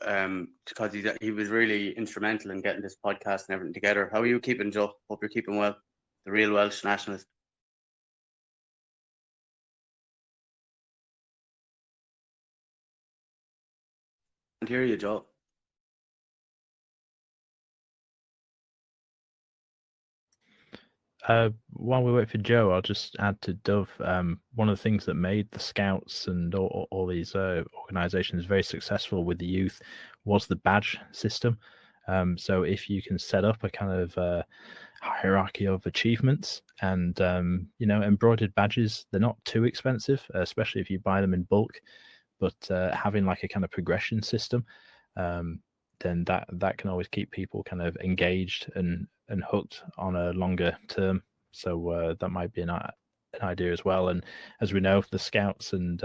[SPEAKER 1] because he was really instrumental in getting this podcast and everything together. How are you keeping, Joe? Hope you're keeping well. The real Welsh nationalist. I can't hear you, Joe.
[SPEAKER 3] While we wait for Joe, I'll just add to Dove. One of the things that made the Scouts and all these organisations very successful with the youth was the badge system. So if you can set up a kind of hierarchy of achievements and embroidered badges, they're not too expensive, especially if you buy them in bulk. But having like a kind of progression system, then that can always keep people kind of engaged and hooked on a longer term. So that might be an idea as well. And as we know, the Scouts and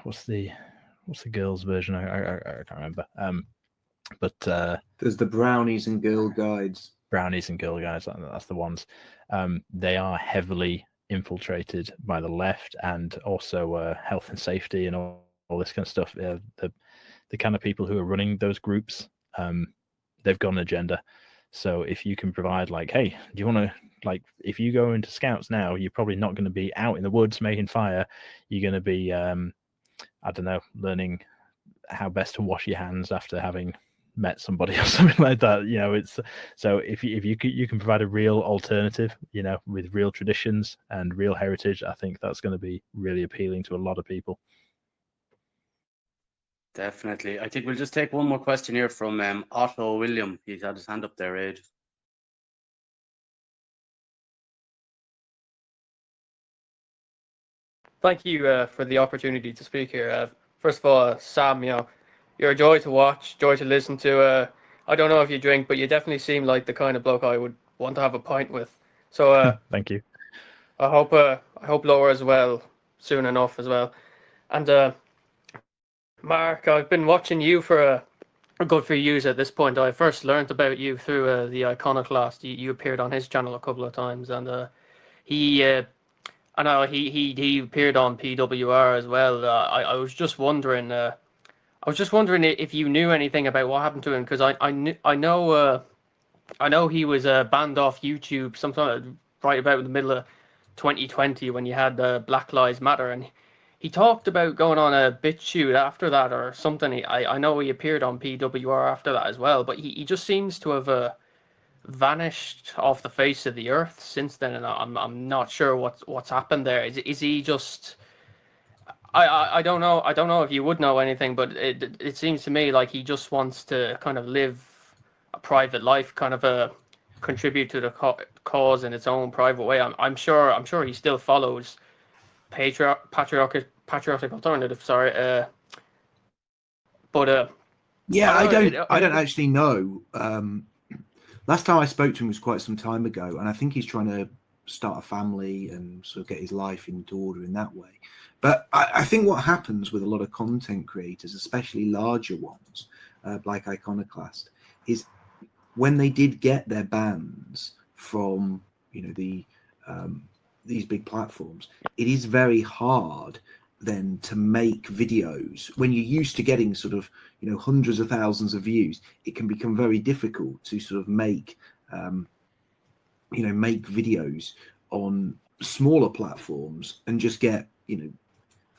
[SPEAKER 3] what's the girls version? I can't remember. But
[SPEAKER 2] there's the Brownies and Girl Guides.
[SPEAKER 3] Brownies and Girl Guides, that's the ones. They are heavily infiltrated by the left, and also health and safety and all this kind of stuff. The kind of people who are running those groups, they've got an agenda. So if you can provide like, hey, do you want to, like, if you go into Scouts now, you're probably not going to be out in the woods making fire. You're going to be, I don't know, learning how best to wash your hands after having met somebody or something like that. It's so if you can provide a real alternative, with real traditions and real heritage, I think that's going to be really appealing to a lot of people.
[SPEAKER 1] Definitely. I think we'll just take one more question here from Otto William. He's had his hand up there, Age.
[SPEAKER 8] Thank you for the opportunity to speak here. First of all, Sam, you're a joy to watch, joy to listen to. I don't know if you drink, but you definitely seem like the kind of bloke I would want to have a pint with. So
[SPEAKER 3] thank you.
[SPEAKER 8] I hope Laura as well soon enough as well. And Mark, I've been watching you for a good few years at this point. I first learned about you through the Iconoclast. You appeared on his channel a couple of times, and he appeared on PWR as well. I was just wondering. I was just wondering if you knew anything about what happened to him, because I know he was banned off YouTube sometime right about in the middle of 2020 when you had the Black Lives Matter, and he talked about going on a Bitchute after that or something. I know he appeared on PWR after that as well, but he just seems to have vanished off the face of the earth since then, and I'm not sure what's happened there. Is he just? I don't know. I don't know if you would know anything, but it seems to me like he just wants to kind of live a private life, kind of contribute to the cause in its own private way. I'm sure he still follows patriotic alternative. Sorry, but
[SPEAKER 2] Yeah,
[SPEAKER 8] I don't
[SPEAKER 2] I
[SPEAKER 8] know.
[SPEAKER 2] don't actually know. Last time I spoke to him was quite some time ago, and I think he's trying to start a family and sort of get his life into order in that way. But I think what happens with a lot of content creators, especially larger ones, like Iconoclast, is when they did get their bans from these big platforms, it is very hard then to make videos when you're used to getting sort of hundreds of thousands of views. It can become very difficult to sort of make make videos on smaller platforms and just get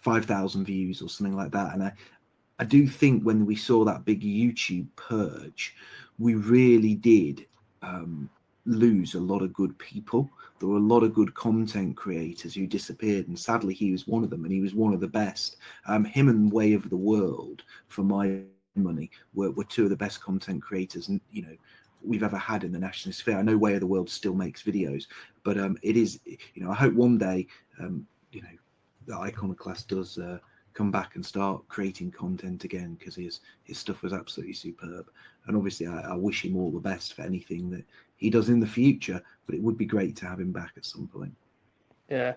[SPEAKER 2] 5,000 views or something like that. And I do think when we saw that big YouTube purge, we really did lose a lot of good people. There were a lot of good content creators who disappeared, and sadly he was one of them, and he was one of the best. Him and Way of the World, for my money, were two of the best content creators we've ever had in the nationalist sphere. I know Way of the World still makes videos, but it is, I hope one day that Iconoclast does come back and start creating content again, because his stuff was absolutely superb. And obviously I wish him all the best for anything that he does in the future, but it would be great to have him back at some point.
[SPEAKER 8] Yeah,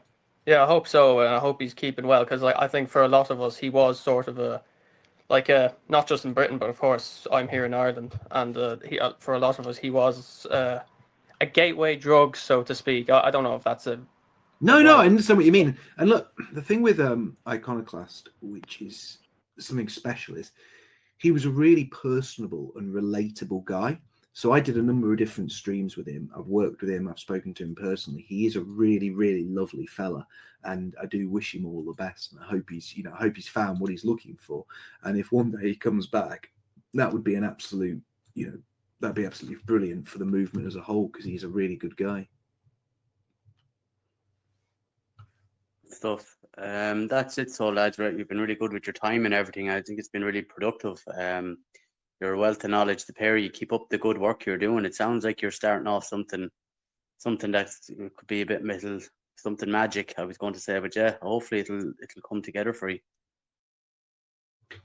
[SPEAKER 8] I hope so, and I hope he's keeping well, because I think for a lot of us he was sort of not just in Britain, but of course I'm here in Ireland, and for a lot of us he was a gateway drug, so to speak. I don't know if that's a
[SPEAKER 2] No, I understand what you mean. And look, the thing with Iconoclast, which is something special, is he was a really personable and relatable guy. So I did a number of different streams with him. I've worked with him. I've spoken to him personally. He is a really, really lovely fella, and I do wish him all the best. And I hope he's found what he's looking for. And if one day he comes back, that would be an absolute, that'd be absolutely brilliant for the movement as a whole, because he's a really good guy.
[SPEAKER 1] Stuff. That's it. So, lads, right, you've been really good with your time and everything. I think it's been really productive. You're a wealth of knowledge, the pair. You keep up the good work you're doing. It sounds like you're starting off something that could be a bit something magic, I was going to say, but yeah, hopefully it'll come together for you.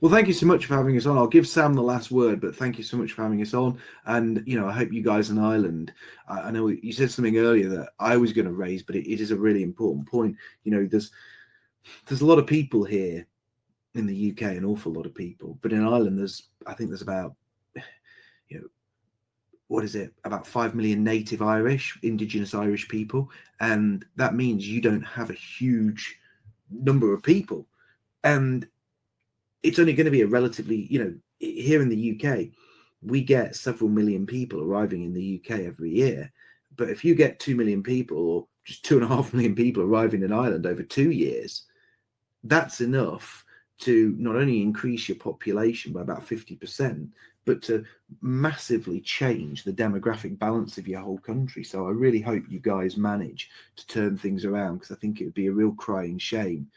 [SPEAKER 2] Well, thank you so much for having us on. I'll give Sam the last word, but thank you so much for having us on. And, I hope you guys in Ireland, I know you said something earlier that I was going to raise, but it is a really important point. There's a lot of people here in the UK, an awful lot of people, but in Ireland, I think there's about, about 5 million native Irish, indigenous Irish people. And that means you don't have a huge number of people. And it's only going to be a relatively, here in the UK, we get several million people arriving in the UK every year. But if you get 2 million people, or just 2.5 million people arriving in Ireland over 2 years, that's enough to not only increase your population by about 50%, but to massively change the demographic balance of your whole country. So I really hope you guys manage to turn things around, because I think it would be a real crying shame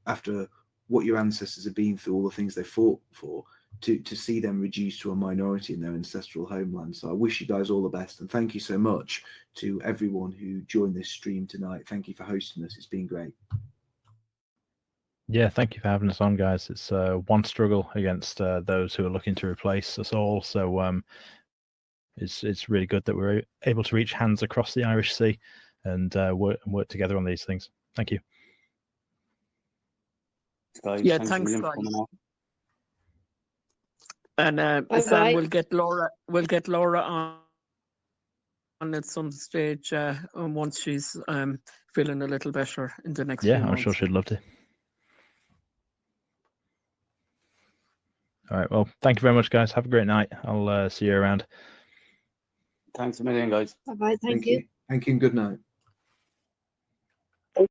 [SPEAKER 2] after what your ancestors have been through, all the things they fought for, to see them reduced to a minority in their ancestral homeland. So I wish you guys all the best, and thank you so much to everyone who joined this stream tonight. Thank you for hosting us. It's been great.
[SPEAKER 3] Yeah, thank you for having us on, guys. It's one struggle against those who are looking to replace us all. So it's really good that we're able to reach hands across the Irish Sea and work together on these things. Thank you.
[SPEAKER 4] Yeah, thanks, guys. And Sam, we'll get Laura on at some stage once she's feeling a little better in the next few months.
[SPEAKER 3] I'm sure she'd love to. All right. Well, thank you very much, guys. Have a great night. I'll see you around.
[SPEAKER 1] Thanks a million, guys.
[SPEAKER 9] Bye bye. Thank
[SPEAKER 2] Thank
[SPEAKER 9] you.
[SPEAKER 2] you. Thank you and good night.